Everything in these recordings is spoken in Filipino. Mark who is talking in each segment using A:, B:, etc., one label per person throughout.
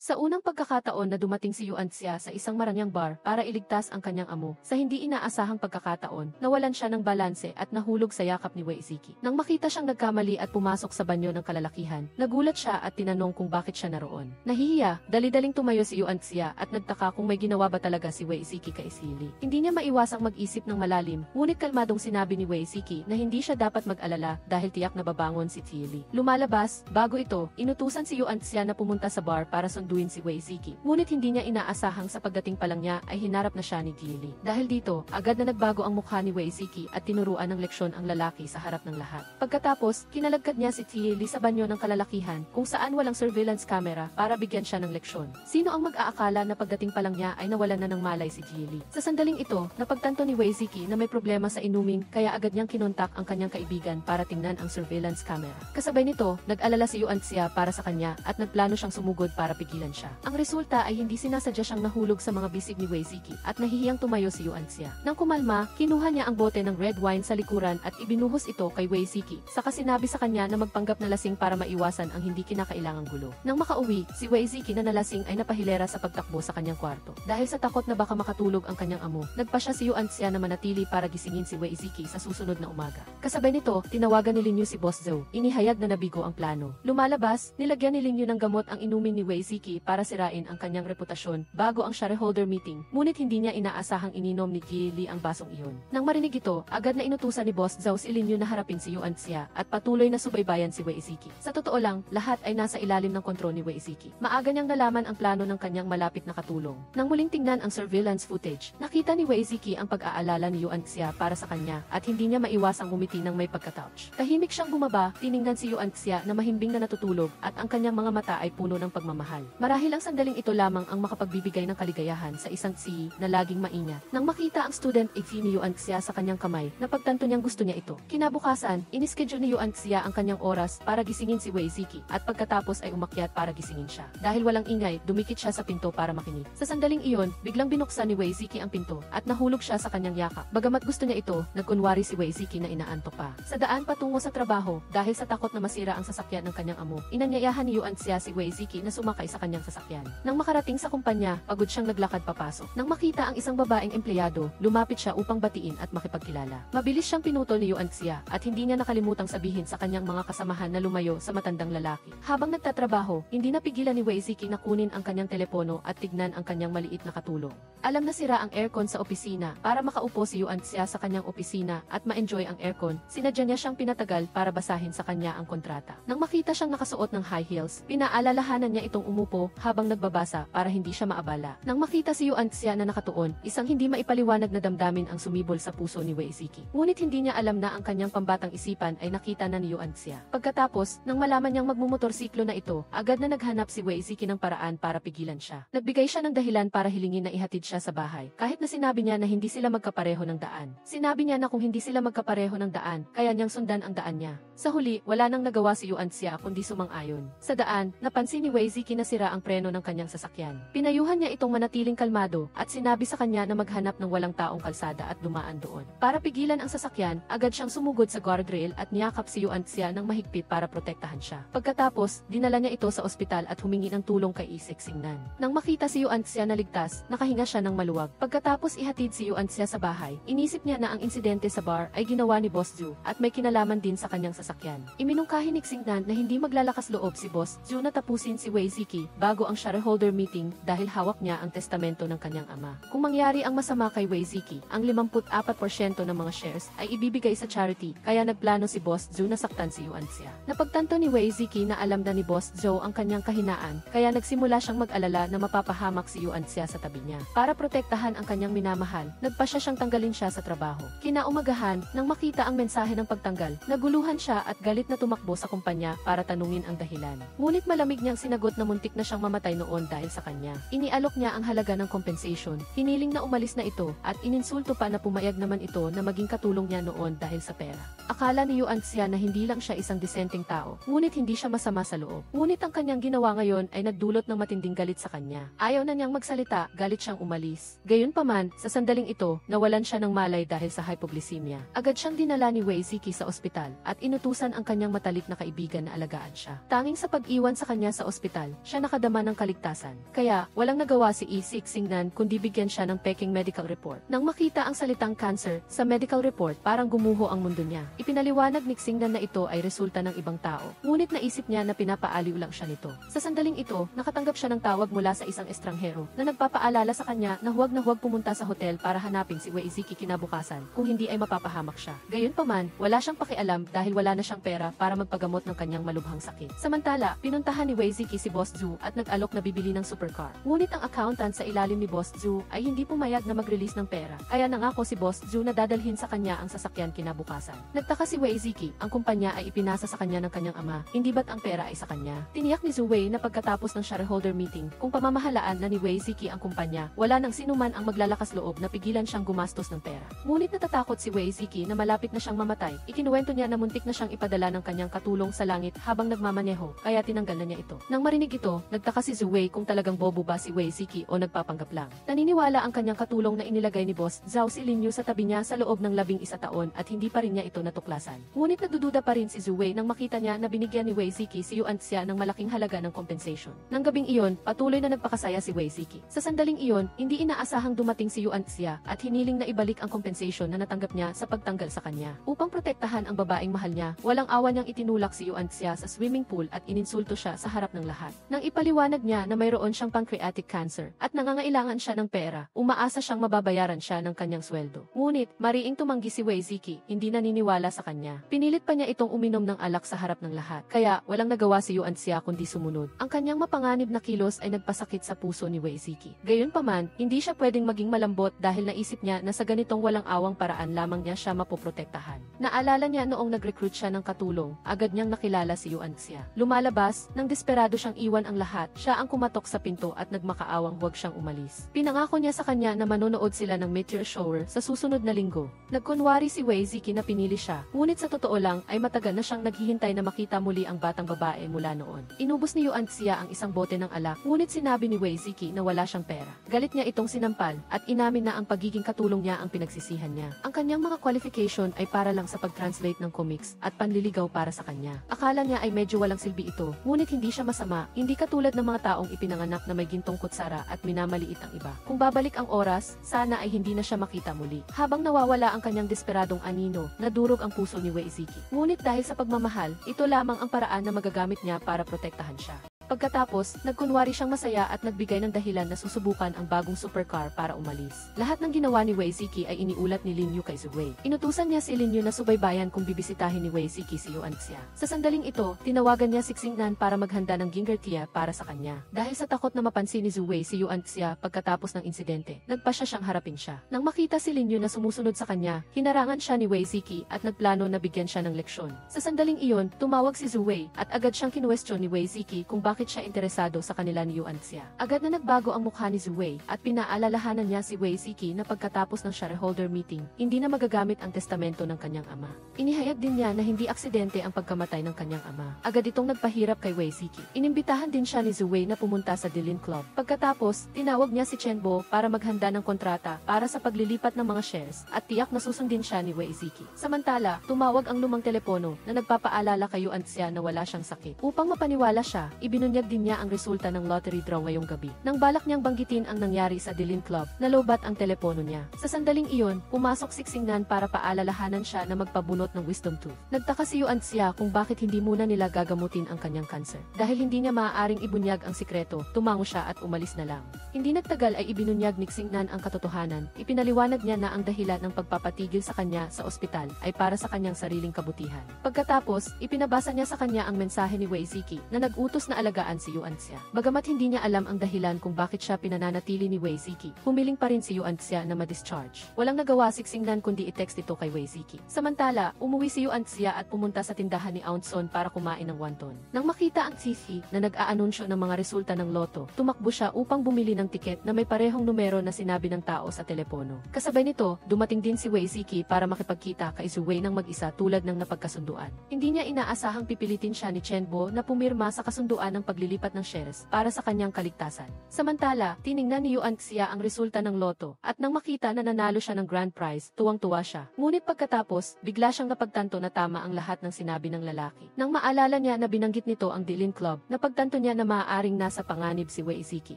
A: Sa unang pagkakataon na dumating si Yuan Xia sa isang maranyang bar para iligtas ang kanyang amo, sa hindi inaasahang pagkakataon, nawalan siya ng balanse at nahulog sa yakap ni Wei Ziki. Nang makita siyang nagkamali at pumasok sa banyo ng kalalakihan, nagulat siya at tinanong kung bakit siya naroon. Nahihiya, dali-daling tumayo si Yuan Xia at nagtaka kung may ginawa ba talaga si Wei Ziki kay Sili. Hindi niya maiwasang mag-isip ng malalim, ngunit kalmadong sinabi ni Wei Ziki na hindi siya dapat mag-alala dahil tiyak na babangon si Sili. Lumalabas, bago ito, inutusan si Yuan Xia na pumunta sa bar para sunduin si Wei Ziki. Ngunit hindi niya inaasahang sa pagdating pa lang niya ay hinarap na siya ni Gili. Dahil dito, agad na nagbago ang mukha ni Wei Ziki at tinuruan ng leksyon ang lalaki sa harap ng lahat. Pagkatapos, kinalagkad niya si Gili sa banyo ng kalalakihan kung saan walang surveillance camera para bigyan siya ng leksyon. Sino ang mag-aakala na pagdating pa lang niya ay nawalan na ng malay si Gili? Sa sandaling ito, napagtanto ni Wei Ziki na may problema sa inuming kaya agad niyang kinontak ang kanyang kaibigan para tingnan ang surveillance camera. Kasabay nito, nag-alala si Yuan Xia para sa kanya at nagplano siyang sumugod para pigilan siya. Ang resulta ay hindi sinasadya siyang nahulog sa mga bisig ni Wei Ziki at nahihiyang tumayo si Yuan Xia. Nang kumalma, kinuha niya ang bote ng red wine sa likuran at ibinuhos ito kay Wei Ziki. Saka sinabi sa kanya na magpanggap na lasing para maiwasan ang hindi kinakailangang gulo. Nang makauwi, si Wei Ziki na nalasing ay napahilera sa pagtakbo sa kanyang kwarto. Dahil sa takot na baka makatulog ang kanyang amo, nagpa siya si Yuan Xia na manatili para gisingin si Wei Ziki sa susunod na umaga. Kasabay nito, tinawagan ni Lin Yu si Boss Zhou. Inihayag na nabigo ang plano. Lumalabas, nilagyan ni Lin Yu ng gamot ang inumin ni Wei Ziki para sirain ang kanyang reputasyon bago ang shareholder meeting, ngunit hindi niya inaasahang ininom ni Gili ang basong iyon. Nang marinig ito, agad na inutusan ni Boss Zhou si Lin Yu na harapin si Yuan Xia at patuloy na subaybayan si Wei Ziki. Sa totoo lang, lahat ay nasa ilalim ng kontrol ni Wei Ziki. Maaga niyang nalaman ang plano ng kanyang malapit na katulong. Nang muling tingnan ang surveillance footage, nakita ni Wei Ziki ang pag-aalala ni Yuan Xia para sa kanya at hindi niya maiwasang ngumiti ng may pagka-touch. Tahimik siyang bumaba, tiningnan si Yuan Xia na mahimbing na natutulog at ang kanyang mga mata ay puno ng pagmamahal. Marahil ang sandaling ito lamang ang makapagbibigay ng kaligayahan sa isang CEO na laging maingat. Nang makita ang student exi ni Yuan Xia sa kanyang kamay, napagtanto niyang gusto niya ito. Kinabukasan, inischedule ni Yuan Xia ang kanyang oras para gisingin si Wei Ziki at pagkatapos ay umakyat para gisingin siya. Dahil walang ingay, dumikit siya sa pinto para makinig. Sa sandaling iyon, biglang binuksan ni Wei Ziki ang pinto at nahulog siya sa kanyang yakap. Bagamat gusto niya ito, nagkunwari si Wei Ziki na inaantok pa. Sa daan patungo sa trabaho, dahil sa takot na masira ang sasakyan ng kanyang amo, inanyayahan ni Yuan Xia si Wei Ziki na sumakay sa kanyang sasakyan. Nang makarating sa kumpanya, pagod siyang naglakad papasok. Nang makita ang isang babaeng empleyado, lumapit siya upang batiin at makipagkilala. Mabilis siyang pinutol ni Yuan Xia at hindi niya nakalimutang sabihin sa kanyang mga kasamahan na lumayo sa matandang lalaki. Habang nagtatrabaho, hindi napigilan ni Wei Ziki na kunin ang kanyang telepono at tignan ang kanyang maliit na katulong. Alam na sira ang aircon sa opisina para makaupo si Yuan Xia sa kanyang opisina at ma-enjoy ang aircon. Sinadya niya siyang pinatagal para basahin sa kanya ang kontrata. Nang makita siyang nakasuot ng high heels, pinaalalahanan niya itong umupo habang nagbabasa para hindi siya maabala. Nang makita si Yuan Xia na nakatuon, isang hindi maipaliwanag na damdamin ang sumibol sa puso ni Wei Ziki. Ngunit hindi niya alam na ang kanyang pambatang isipan ay nakita na ni Yuan Xia. Pagkatapos, nang malaman niyang magmumotorsiklo na ito, agad na naghanap si Wei Ziki ng paraan para pigilan siya. Nagbigay siya ng dahilan para hilingin na ihatid siya sa bahay. Kahit na sinabi niya na hindi sila magkapareho ng daan. Sinabi niya na kung hindi sila magkapareho ng daan, kaya niyang sundan ang daan niya. Sa huli, wala nang nagawa si Yuan Xia kundi sumang-ayon. Sa daan, napansin ni Wei Ziki na sira ang preno ng kanyang sasakyan. Pinayuhan niya itong manatiling kalmado at sinabi sa kanya na maghanap ng walang taong kalsada at dumaan doon. Para pigilan ang sasakyan, agad siyang sumugod sa guardrail at niyakap si Yuan Xia ng mahigpit para protektahan siya. Pagkatapos, dinala niya ito sa ospital at humingi ng tulong kay Isik Singnan. Nang makita si Yuan Xia na ligtas, nakahinga siya ng maluwag. Pagkatapos ihatid si Yuan Xia sa bahay, inisip niya na ang insidente sa bar ay ginawa ni Boss Zhu at may kinalaman din sa kanyang sasakyan. Iminungkahi ni Xingnan na hindi maglalakas loob si Boss Zhu na tapusin si Wei Ziki bago ang shareholder meeting dahil hawak niya ang testamento ng kanyang ama. Kung mangyari ang masama kay Wei Ziki, ang 54% ng mga shares ay ibibigay sa charity, kaya nagplano si Boss Zhu na saktan si Yuan Xia. Napagtanto ni Wei Ziki na alam na ni Boss Zhou ang kanyang kahinaan, kaya nagsimula siyang mag-alala na mapapahamak si Yuan Xia sa tabi niya. Para protektahan ang kanyang minamahal, nagpasya siyang tanggalin siya sa trabaho. Kinaumagahan, nang makita ang mensahe ng pagtanggal, naguluhan siya at galit na tumakbo sa kumpanya para tanungin ang dahilan. Ngunit malamig niyang sinagot na muntik na siyang mamatay noon dahil sa kanya. Inialok niya ang halaga ng compensation, hiniling na umalis na ito, at ininsulto pa na pumayag naman ito na maging katulong niya noon dahil sa pera. Akala ni Yuan Xia na hindi lang siya isang disenteng tao, ngunit hindi siya masama sa loob. Ngunit ang kanyang ginawa ngayon ay nagdulot ng matinding galit sa kanya. Ayaw na niyang magsalita, galit siyang umalis. Gayunpaman, sa sandaling ito, nawalan siya ng malay dahil sa hypoglycemia. Agad siyang dinala ni Wei Ziki sa ospital, at inutusan inutusan ang kanyang matalik na kaibigan na alagaan siya. Tanging sa pag-iwan sa kanya sa ospital, siya nakadama ng kaligtasan. Kaya, walang nagawa si Xingnan kundi bigyan siya ng peking medical report. Nang makita ang salitang cancer sa medical report, parang gumuho ang mundo niya. Ipinaliwanag ni Xingnan na ito ay resulta ng ibang tao. Ngunit naisip niya na pinapaaliw lang siya nito. Sa sandaling ito, nakatanggap siya ng tawag mula sa isang estranghero na nagpapaalala sa kanya na huwag pumunta sa hotel para hanapin si Wei Ziki kinabukasan kung hindi ay mapapahamak siya. Gayunpaman, wala siyang pakialam dahil wala na siyang pera para magpagamot ng kanyang malubhang sakit. Samantala, pinuntahan ni Wei Ziki si Boss Zhu at nag-alok na bibili ng supercar. Ngunit ang accountant sa ilalim ni Boss Zhu ay hindi pumayag na mag-release ng pera. Kaya nangako si Boss Zhu na dadalhin sa kanya ang sasakyan kinabukasan. Nagtaka si Wei Ziki, ang kumpanya ay ipinasa sa kanya ng kanyang ama, hindi ba't ang pera ay sa kanya? Tiniyak ni Zhu Wei na pagkatapos ng shareholder meeting, kung pamamahalaan na ni Wei Ziki ang kumpanya, wala nang sinuman ang maglalakas loob na pigilan siyang gumastos ng pera. Ngunit natatakot si Wei Ziki na malapit na siyang mamatay. Ikinuwento niya na muntik na siyang ipadala ng kanyang katulong sa langit habang nagmamaneho, kaya tinanggal na niya ito. Nang marinig ito, nagtaka si Zhu Wei kung talagang bobo ba si Wei Ziki o nagpapanggap lang. Naniniwala ang kanyang katulong na inilagay ni Boss Zhao si Lin Yu sa tabi niya sa loob ng 11 taon at hindi pa rin niya ito natuklasan. Ngunit nagdududa pa rin si Zhu Wei nang makita niya na binigyan ni Wei Ziki si Yuan Xia ng malaking halaga ng compensation. Nang gabing iyon, patuloy na nagpakasaya si Wei Ziki. Sa sandaling iyon, hindi inaasahang dumating si Yuan Xia at hiniling na ibalik ang compensation na natanggap niya sa pagtanggal sa kanya. Upang protektahan ang babaeng mahal niya, walang awa niyang itinulak si Yuan Xia sa swimming pool at ininsulto siya sa harap ng lahat. Nang ipaliwanag niya na mayroon siyang pancreatic cancer at nangangailangan siya ng pera, umaasa siyang mababayaran siya ng kanyang sweldo. Ngunit, mariing tumanggi si Wei Ziki, hindi naniniwala sa kanya. Pinilit pa niya itong uminom ng alak sa harap ng lahat. Kaya, walang nagawa si Yuan Xia kundi sumunod. Ang kanyang mapanganib na kilos ay nagpasakit sa puso ni Wei Ziki. Gayunpaman, hindi siya pwedeng maging malambot dahil naisip niya na sa ganitong walang awang paraan lamang niya siya mapoprotektahan. Naalala niya noong nag-recruit siya ng katulong, agad niyang nakilala si Yuan Xia. Lumalabas, nang desperado siyang iwan ang lahat, siya ang kumatok sa pinto at nagmakaawang huwag siyang umalis. Pinangako niya sa kanya na manonood sila ng meteor shower sa susunod na linggo. Nagkunwari si Wei Ziki na pinili siya, ngunit sa totoo lang ay matagal na siyang naghihintay na makita muli ang batang babae mula noon. Inubos ni Yuan Xia ang isang bote ng alak, ngunit sinabi ni Wei Ziki na wala siyang pera. Galit niya itong sinampal at inamin na ang pagiging katulong niya ang pinagsisihan niya. Ang kanyang mga qualification ay para lang sa pag-translate ng comics at panliligaw para sa kanya. Akala niya ay medyo walang silbi ito, ngunit hindi siya masama, hindi katulad ng mga taong ipinanganak na may gintong kutsara at minamaliit ang iba. Kung babalik ang oras, sana ay hindi na siya makita muli. Habang nawawala ang kanyang desperadong anino, nadurog ang puso ni Wei Ziki. Ngunit dahil sa pagmamahal, ito lamang ang paraan na magagamit niya para protektahan siya. Pagkatapos, nagkunwari siyang masaya at nagbigay ng dahilan na susubukan ang bagong supercar para umalis. Lahat ng ginawa ni Wei Ziki ay iniulat ni Lin Yu kay Zhu Wei. Inutusan niya si Lin Yu na subaybayan kung bibisitahin ni Wei Ziki si Yuan Xia. Sa sandaling ito, tinawagan niya si Xingnan para maghanda ng gingertia para sa kanya. Dahil sa takot na mapansin ni Zhu Wei si Yuan Xia pagkatapos ng insidente, nagpasya siyang harapin siya. Nang makita si Lin Yu na sumusunod sa kanya, hinarangan siya ni Wei Ziki at nagplano na bigyan siya ng leksyon. Sa sandaling iyon, tumawag si Zhu Wei at agad siyang kinuwestiyon ni Wei Ziki kung bakit siya interesado sa kanila ni Yuan Xia. Agad na nagbago ang mukha ni Zhu Wei at pinaalalahanan niya si Wei Ziki na pagkatapos ng shareholder meeting, hindi na magagamit ang testamento ng kanyang ama. Inihayag din niya na hindi aksidente ang pagkamatay ng kanyang ama. Agad itong nagpahirap kay Wei Ziki. Inimbitahan din siya ni Zhu Wei na pumunta sa Dilin Club. Pagkatapos, tinawag niya si Chen Bo para maghanda ng kontrata para sa paglilipat ng mga shares at tiyak na susundin siya ni Wei Ziki. Samantala, tumawag ang lumang telepono na nagpapaalala kay Yuan Xia na wala siyang sakit. Upang mapaniwala siya, ibinunyag din niya ang resulta ng lottery draw ngayong gabi. Nang balak niyang banggitin ang nangyari sa Dilin Club, nalobat ang telepono niya. Sa sandaling iyon, pumasok si Xingnan para paalalahanan siya na magpabunot ng wisdom tooth. Nagtaka si Yuan Xia kung bakit hindi muna nila gagamutin ang kanyang cancer. Dahil hindi niya maaaring ibunyag ang sikreto, tumango siya at umalis na lang. Hindi nagtagal ay ibinunyag ni Xingnan ang katotohanan. Ipinaliwanag niya na ang dahilan ng pagpapatigil sa kanya sa ospital ay para sa kanyang sariling kabutihan. Pagkatapos, ipinabasa niya sa kanya ang mensahe ni Wei Ziki na nag-utos na alagaan si Yuan Xia. Bagamat hindi niya alam ang dahilan kung bakit siya pinananatili ni Wei Ziki, humiling pa rin si Yuan Xia na ma-discharge. Walang nagawa si Xingnan kundi i-text ito kay Wei Ziki. Samantala, umuwi si Yuan Xia at pumunta sa tindahan ni Aunson para kumain ng wonton. Nang makita ang Zizi na nag-aanunsyo ng mga resulta ng loto, tumakbo siya upang bumili ng tiket na may parehong numero na sinabi ng tao sa telepono. Kasabay nito, dumating din si Wei Ziki para makipagkita kay Zhu Wei ng mag-isa tulad ng napagkasunduan. Hindi niya inaasahang pipilitin siya ni Chen Bo na pumirma sa kasunduan ng paglilipat ng shares para sa kanyang kaligtasan. Samantala, tiningnan ni Yuan Xia ang resulta ng loto at nang makita na nanalo siya ng grand prize, tuwang-tuwa siya. Ngunit pagkatapos, bigla siyang napagtanto na tama ang lahat ng sinabi ng lalaki. Nang maalala niya na binanggit nito ang Dilin Club, napagtanto niya na maaaring nasa panganib si Wei Ziki.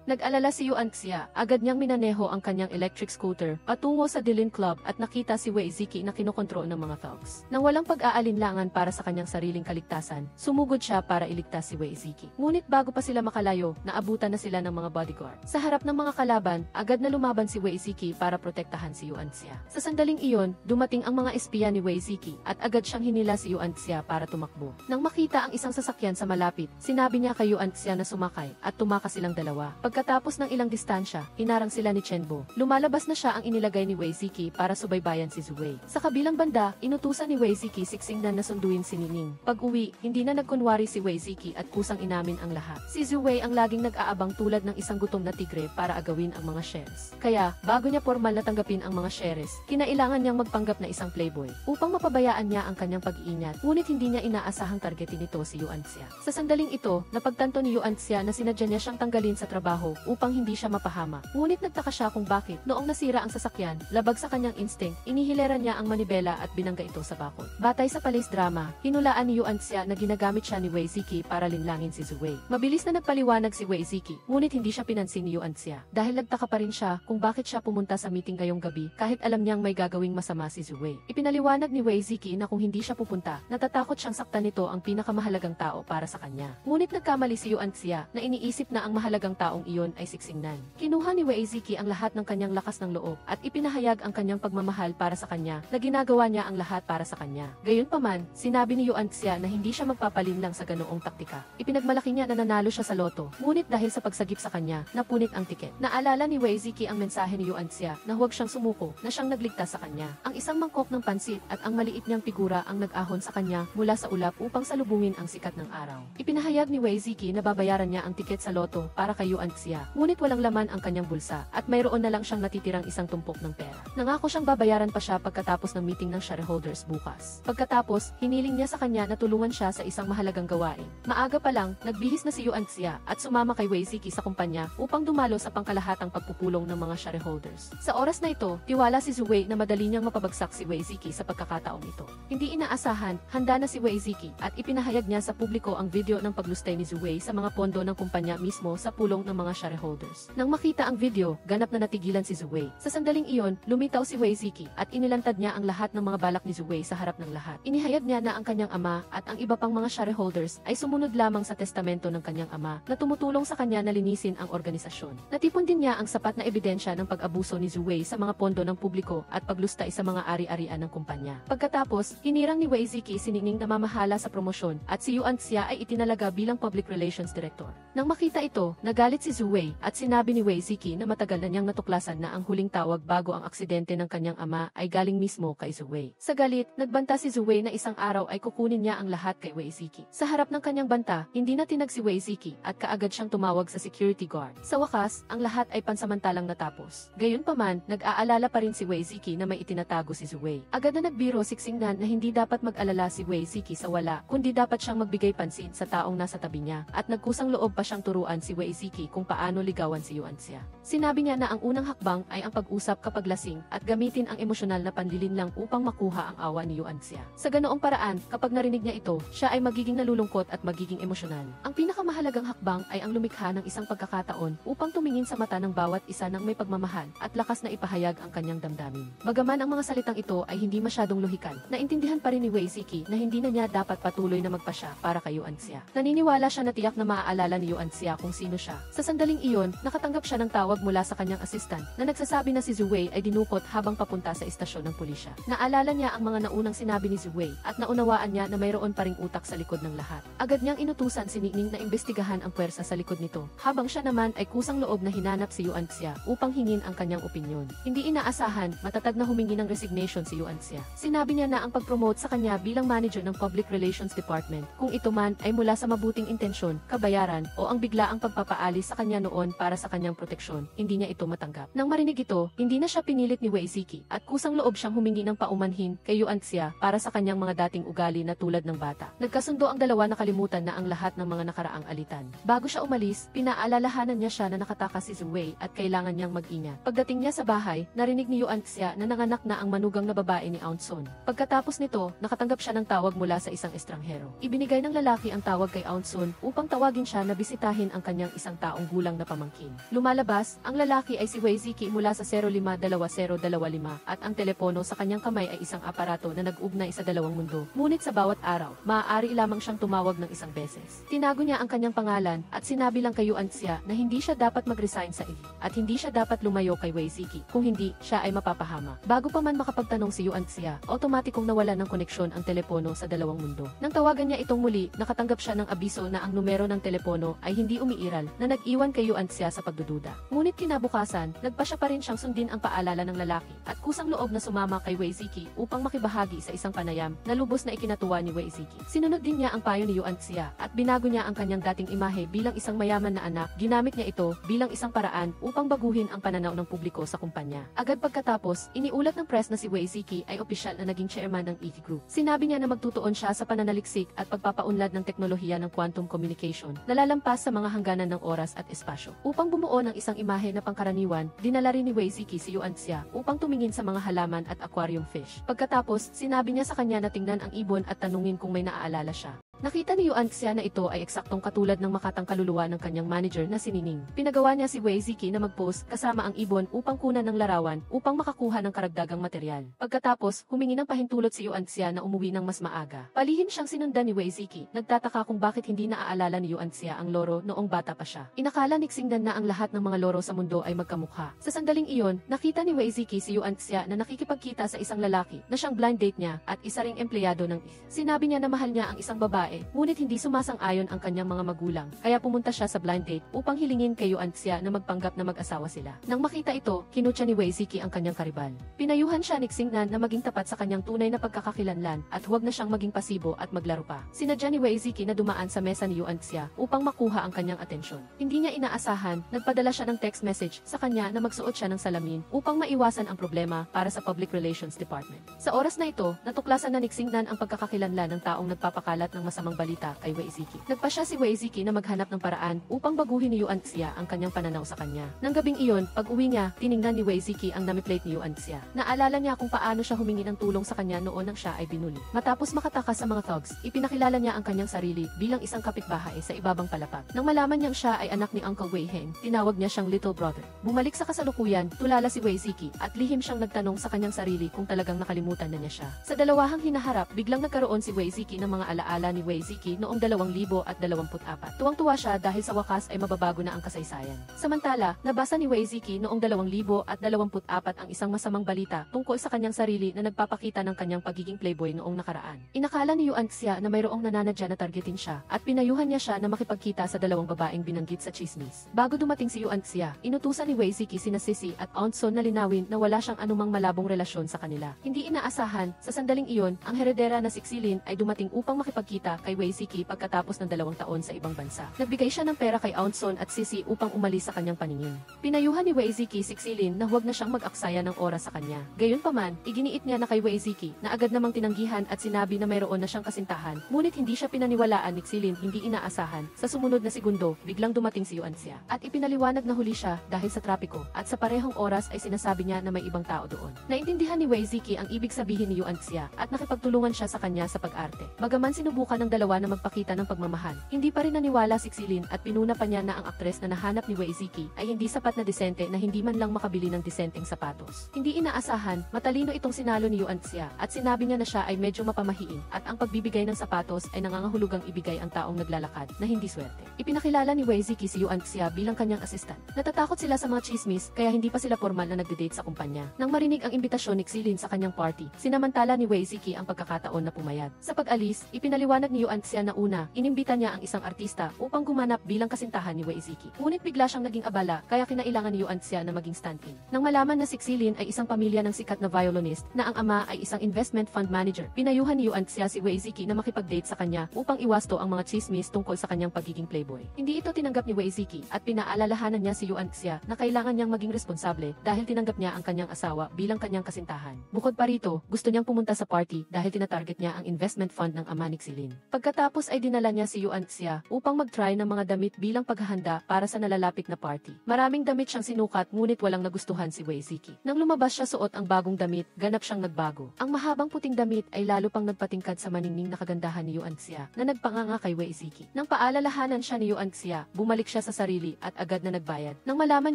A: Nag-alala si Yuan Xia, agad niyang minaneho ang kanyang electric scooter patungo sa Dilin Club at nakita si Wei Ziki na kinokontrol ng mga thugs. Nang walang pag-aalinlangan para sa kanyang sariling kaligtasan, sumugod siya para iligtas si Wei Ziki. Ngunit bago pa sila makalayo, naabutan na sila ng mga bodyguard. Sa harap ng mga kalaban, agad na lumaban si Wei Ziki para protektahan si Yuan Xia. Sa sandaling iyon, dumating ang mga espiya ni Wei Ziki at agad siyang hinila si Yuan Xia para tumakbo. Nang makita ang isang sasakyan sa malapit, sinabi niya kay Yuan Xia na sumakay at tumakas silang dalawa. Pagkatapos ng ilang distansya, hinarang sila ni Chen Bo. Lumalabas na siya ang inilagay ni Wei Ziki para subaybayan si Zhu Wei. Sa kabilang banda, inutusan ni Wei Ziki siksingnan na sunduin si Nining. Pag-uwi, hindi na nagkunwari si Wei Ziki at kusang inamin ang lahat. Si Zhu Wei ang laging nag-aabang tulad ng isang gutom na tigre para agawin ang mga shares. Kaya, bago niya formal na tanggapin ang mga shares, kinailangan niyang magpanggap na isang playboy upang mapabayaan niya ang kanyang pag-iingat. Ngunit hindi niya inaasahang targetin nito si Yuan Xia. Sa sandaling ito, napagtanto ni Yuan Xia na sinadya niya siyang tanggalin sa trabaho upang hindi siya mapahama. Ngunit nagtaka siya kung bakit noong nasira ang sasakyan, labag sa kanyang instinct, inihileran niya ang manibela at binangga ito sa bakod. Batay sa police drama, hinulaan ni Yuan Xia na ginagamit siya ni Wei Ziki para linlangin si Zhu Wei. Mabilis na nagpaliwanag si Wei Ziki, ngunit hindi siya pinansin ni Yuan Xia dahil nagtaka pa rin siya kung bakit siya pumunta sa meeting ngayong gabi kahit alam niyang may gagawing masama si Zhu Wei. Ipinaliwanag ni Wei Ziki na kung hindi siya pupunta, natatakot siyang saktan nito ang pinakamahalagang tao para sa kanya. Ngunit nagkamali si Yuan Xia na iniisip na ang mahalagang taong iyon ay siksingnan. Kinuha ni Wei Ziki ang lahat ng kanyang lakas ng loob at ipinahayag ang kanyang pagmamahal para sa kanya na ginagawa niya ang lahat para sa kanya. Gayunpaman, sinabi ni Yuan Xia na hindi siya magpapalinlang sa ganoong taktika. Ipinagmalaki niya na nanalo siya sa loto, ngunit dahil sa pagsagip sa kanya, napunit ang tiket. Naalala ni Wei Ziki ang mensahe ni Yuan Xia na huwag siyang sumuko, na siyang nagligtas sa kanya. Ang isang mangkok ng pansit at ang maliit niyang figura ang nag-ahon sa kanya mula sa ulap upang salubungin ang sikat ng araw. Ipinahayag ni Wei Ziki na babayaran niya ang tiket sa loto para kay Yuan Xia, ngunit walang laman ang kanyang bulsa at mayroon na lang siyang natitirang isang tumpok ng pera. Nangako siyang babayaran pa siya pagkatapos ng meeting ng shareholders bukas. Pagkatapos, hiniling niya sa kanya na tulungan siya sa isang mahalagang gawain. Maaga pa lang, nagbihis na si Yuan Xia at sumama kay Wei Ziki sa kumpanya upang dumalo sa pangkalahatang pagpupulong ng mga shareholders. Sa oras na ito, tiwala si Zhu Wei na madali niyang mapabagsak si Wei Ziki sa pagkakataong ito. Hindi inaasahan, handa na si Wei Ziki at ipinahayag niya sa publiko ang video ng paglustay ni Zhu Wei sa mga pondo ng kumpanya mismo sa pulong ng mga shareholders. Nang makita ang video, ganap na natigilan si Zhu Wei. Sa sandaling iyon, lumitaw si Wei Ziki at inilantad niya ang lahat ng mga balak ni Zhu Wei sa harap ng lahat. Inihayag niya na ang kanyang ama at ang iba pang mga shareholders ay sumunod lamang sa testamento ng kanyang ama na tumutulong sa kanya na linisin ang organisasyon. Natipon din niya ang sapat na ebidensya ng pag-abuso ni Zhu Wei sa mga pondo ng publiko at paglustay sa mga ari-arian ng kumpanya. Pagkatapos, hinirang ni Wei Ziki si Ningning na mamahala sa promosyon at si Yuan Xia ay itinalaga bilang Public Relations Director. Nang makita ito, nagalit si Zhu Wei at sinabi ni Wei Ziki na matagal na niyang natuklasan na ang huling tawag bago ang aksidente ng kanyang ama ay galing mismo kay Zhu Wei. Sa galit, nagbanta si Zhu Wei na isang araw ay kukunin niya ang lahat kay Wei Ziki. Sa harap ng kanyang banta, hindi na tinag si Wei Ziki at kaagad siyang tumawag sa security guard. Sa wakas, ang lahat ay pansamantalang natapos. Gayunpaman, nag-aalala pa rin si Wei Ziki na may itinatago si Zhu Wei. Agad na nagbiro siksingnan na hindi dapat mag-alala si Wei Ziki sa wala, kundi dapat siyang magbigay pansin sa taong nasa tabi niya, at nagkusang loob pa siyang turuan si Wei Ziki kung paano ligawan si Yuan Xia. Sinabi niya na ang unang hakbang ay ang pag-usap kapag lasing at gamitin ang emosyonal na panlilinlang upang makuha ang awa ni Yuan Xia. Sa ganoong paraan, kapag narinig niya ito, siya ay magiging nalulungkot at magiging emosyonal. Ang pinakamahalagang hakbang ay ang lumikha ng isang pagkakataon upang tumingin sa mata ng bawat isa ng may pagmamahal at lakas na ipahayag ang kanyang damdamin. Bagaman ang mga salitang ito ay hindi masyadong lohikal, naintindihan pa rin ni Wei Ziki na hindi na niya dapat patuloy na magpasya para kay Yuan Xia. Naniniwala siya na tiyak na maaalala ni Yuan Xia kung sino siya. Sa sandaling iyon, nakatanggap siya ng tawag mula sa kanyang assistant na nagsasabi na si Zhu Wei ay dinukot habang papunta sa istasyon ng pulisya. Naalala niya ang mga naunang sinabi ni Zhu Wei at naunawaan niya na mayroon pa ring utak sa likod ng lahat. Agad niyang inutusan si Ningning na imbestigahan ang puwersa sa likod nito, habang siya naman ay kusang loob na hinanap si Yuan Xia upang hingin ang kanyang opinyon. Hindi inaasahan, matatag na humingi ng resignation si Yuan Xia. Sinabi niya na ang pag-promote sa kanya bilang manager ng Public Relations Department, kung ito man ay mula sa mabuting intensyon, kabayaran, o ang biglaang pagpapaalis sa kanya noon para sa kanyang proteksyon, hindi niya ito matanggap. Nang marinig ito, hindi na siya pinilit ni Wei Ziki at kusang loob siyang humingi ng paumanhin kay Yuan Xia para sa kanyang mga dating ugali na tulad ng bata. Nagkasundo ang dalawa na kalimutan na ang lahat ng mga nakaraang alitan. Bago siya umalis, pinaalalahanan niya siya na nakatakas si Wei at kailangan niyang mag-ingat. Pagdating niya sa bahay, narinig ni Yuan Xia na nanganak na ang manugang na babae ni Aun Sun. Pagkatapos nito, nakatanggap siya ng tawag mula sa isang estranghero. Ibinigay ng lalaki ang tawag kay Aun Sun upang tawagin siya na bisitahin ang kanyang isang taong gulang na pamangkin. Lumalabas, ang lalaki ay si Wei Ziki mula sa 052025 at ang telepono sa kanyang kamay ay isang aparato na nag-ugnay sa dalawang mundo. Ngunit sa bawat araw, maaari lamang siyang tumawag ng isang beses. Tinago niya ang kanyang pangalan at sinabi lang kay Yuan Xia na hindi siya dapat mag-resign sa ili at hindi siya dapat lumayo kay Wei Ziki, kung hindi, siya ay mapapahama. Bago pa man makapagtanong si Yuan Xia, otomatikong nawala ng koneksyon ang telepono sa dalawang mundo. Nang tawagan niya itong muli, nakatanggap siya ng abiso na ang numero ng telepono ay hindi umiiral na nag-iwan kay Yuan Xia sa pagdududa. Ngunit kinabukasan, nagpa siya pa rin siyang sundin ang paalala ng lalaki at kusang loob na sumama kay Wei Ziki upang makibahagi sa isang panayam na lubos na ikinatuwa ni Wei Ziki. Sinunod din niya ang payo ni Yuan Xia at binago niya ang kanyang dating imahe bilang isang mayaman na anak. Ginamit niya ito bilang isang paraan upang baguhin ang pananaw ng publiko sa kumpanya. Agad pagkatapos, iniulat ng press na si Wei Ziki ay opisyal na naging chairman ng EV Group. Sinabi niya na magtutuon siya sa pananaliksik at pagpapaunlad ng teknolohiya ng quantum communication na lalampas sa mga hangganan ng oras at espasyo. Upang bumuo ng isang imahe na pangkaraniwan, dinala rin ni Wei Ziki si Yuan Xia upang tumingin sa mga halaman at aquarium fish. Pagkatapos, sinabi niya sa kanya na tingnan ang ibon at tanungin kung may naaalala siya. Nakita ni Yuan Xia na ito ay eksaktong katulad ng makatang kaluluwa ng kanyang manager na si Nining. Pinagawa niya si Wei Ziki na mag-post kasama ang ibon upang kunan ng larawan upang makakuha ng karagdagang material. Pagkatapos, humingi ng pahintulot si Yuan Xia na umuwi ng mas maaga. Palihim siyang sinundan ni Wei Ziki. Nagtataka kung bakit hindi naaalala ni Yuan Xia ang loro noong bata pa siya. Inakala ni Xingdan na ang lahat ng mga loro sa mundo ay magkamukha. Sa sandaling iyon, nakita ni Wei Ziki si Yuan Xia na nakikipagkita sa isang lalaki na siyang blind date niya at isa ring empleyado ng Sinabi niya na mahal niya ang isang babae, ngunit hindi sumasang-ayon ang kanyang mga magulang, kaya pumunta siya sa blind date upang hilingin kay Yuan Xia na magpanggap na mag-asawa sila. Nang makita ito, kinutya ni Wei Ziki ang kanyang karibal. Pinayuhan siya ni Xingnan na maging tapat sa kanyang tunay na pagkakakilanlan at huwag na siyang maging pasibo at maglaro pa. Sinadya ni Wei Ziki na dumaan sa mesa ni Yuan Xia upang makuha ang kanyang atensyon. Hindi niya inaasahan, nagpadala siya ng text message sa kanya na magsuot siya ng salamin upang maiwasan ang problema para sa Public Relations Department. Sa oras na ito, natuklasan na ni Xingnan ang pagkakakilanlan ng taong nagpapakalat ng masamang balita kay Wei Ziki. Nagpa siya si Wei Ziki na maghanap ng paraan upang baguhin ni Yuan Xia ang kanyang pananaw sa kanya. Nang gabing iyon, pag-uwi niya, tiningnan ni Wei Ziki ang nami-plate ni Yuan Xia. Naalala niya kung paano siya humingi ng tulong sa kanya noon nang siya ay binuli. Matapos makatakas sa mga thugs, ipinakilala niya ang kanyang sarili bilang isang kapitbahay sa ibabang palapag. Nang malaman niyang siya ay anak ni Uncle Wei Heng, tinawag niya siyang little brother. Bumalik sa kasalukuyan, tulala si Wei Ziki at lihim siyang nagtanong sa kanyang sarili kung talagang nakalimutan na niya siya. Sa dalawahang hinaharap, biglang nagkaroon si Wei Ziki ng mga alaala ni Wei Ziki noong 2024. Tuwang-tuwa siya dahil sa wakas ay mababago na ang kasaysayan. Samantala, nabasa ni Wei Ziki noong 2024 ang isang masamang balita tungkol sa kanyang sarili na nagpapakita ng kanyang pagiging playboy noong nakaraan. Inakala ni Yuan Xia na mayroong nananadya na targetin siya at pinayuhan niya siya na makipagkita sa dalawang babaeng binanggit sa chismis. Bago dumating si Yuan Xia, inutusan ni Wei Ziki sina Sisi at Aun Sun na linawin na wala siyang anumang malabong relasyon sa kanila. Hindi inaasahan, sa sandaling iyon, ang heredera na si Xilin ay dumating upang makipagkita kay Wei Ziki pagkatapos ng 2 taon sa ibang bansa. Nagbigay siya ng pera kay Aun Sun at Sisi upang umalis sa kanyang paningin. Pinayuhan ni Wei Ziki si Xilin na huwag na siyang mag-aksaya ng oras sa kanya. Gayunpaman, iginiit niya na kay Wei Ziki na agad namang tinanggihan at sinabi na mayroon na siyang kasintahan, ngunit hindi siya pinaniwalaan ni Xilin. Hindi inaasahan. Sa sumunod na segundo, biglang dumating si Yuan Xia at ipinaliwanag na huli siya dahil sa trapiko at sa parehong oras ay sinasabi niya na may ibang tao doon. Naintindihan ni Wei Ziki ang ibig sabihin ni Yuan Xia at nakipagtulungan siya sa kanya sa pag-arte. Bagaman sinubukan ng dalawa na magpakita ng pagmamahal, hindi pa rin naniwala si Xilin at pinuna pa niya na ang aktres na nahanap ni Wei Ziki ay hindi sapat na disente na hindi man lang makabili ng disenteng sapatos. Hindi inaasahan, matalino itong sinalo ni Yuan Xia at sinabi niya na siya ay medyo mapamahiin at ang pagbibigay ng sapatos ay nangangahulugang ibigay ang taong naglalakad na hindi swerte. Ipinakilala ni Wei Ziki si Yuan Xia bilang kanyang assistant. Natatakot sila sa mga chismis kaya hindi pa sila formal na nagde-date sa kumpanya. Nang marinig ang imbitasyon ni Xilin sa kanyang party, sinamantala ni Wei Ziki ang pagkakataon na pumayag. Sa pag-alis, ipinaliwanag ni Yuan Xia na una, inimbita niya ang isang artista upang gumanap bilang kasintahan ni Wei Ziki. Ngunit bigla siyang naging abala kaya kinailangan ni Yuan Xia na maging stand-in. Nang malaman na si Xilin ay isang pamilya ng sikat na violinist na ang ama ay isang investment fund manager, pinayuhan ni Yuan Xia si Wei Ziki na makipag-date sa kanya upang iwasto ang mga chismis tungkol sa kanyang pagiging playboy. Hindi ito tinanggap ni Wei Ziki at pinaalalahanan niya si Yuan Xia na kailangan niyang maging responsable dahil tinanggap niya ang kanyang asawa bilang kanyang kasintahan. Bukod pa rito, gusto niyang pumunta sa party dahil tinatarget niya ang investment fund ng ama ni Xilin. Pagkatapos ay dinala niya si Yuan Xia upang mag-try ng mga damit bilang paghahanda para sa nalalapit na party. Maraming damit siyang sinukat ngunit walang nagustuhan si Wei Ziki. Nang lumabas siya suot ang bagong damit, ganap siyang nagbago. Ang mahabang puting damit ay lalo pang nagpatingkad sa maningning na kagandahan ni Yuan Xia na nagpanganga kay Wei Ziki. Nang paalalahanan siya ni Yuan Xia, bumalik siya sa sarili at agad na nagbayad. Nang malaman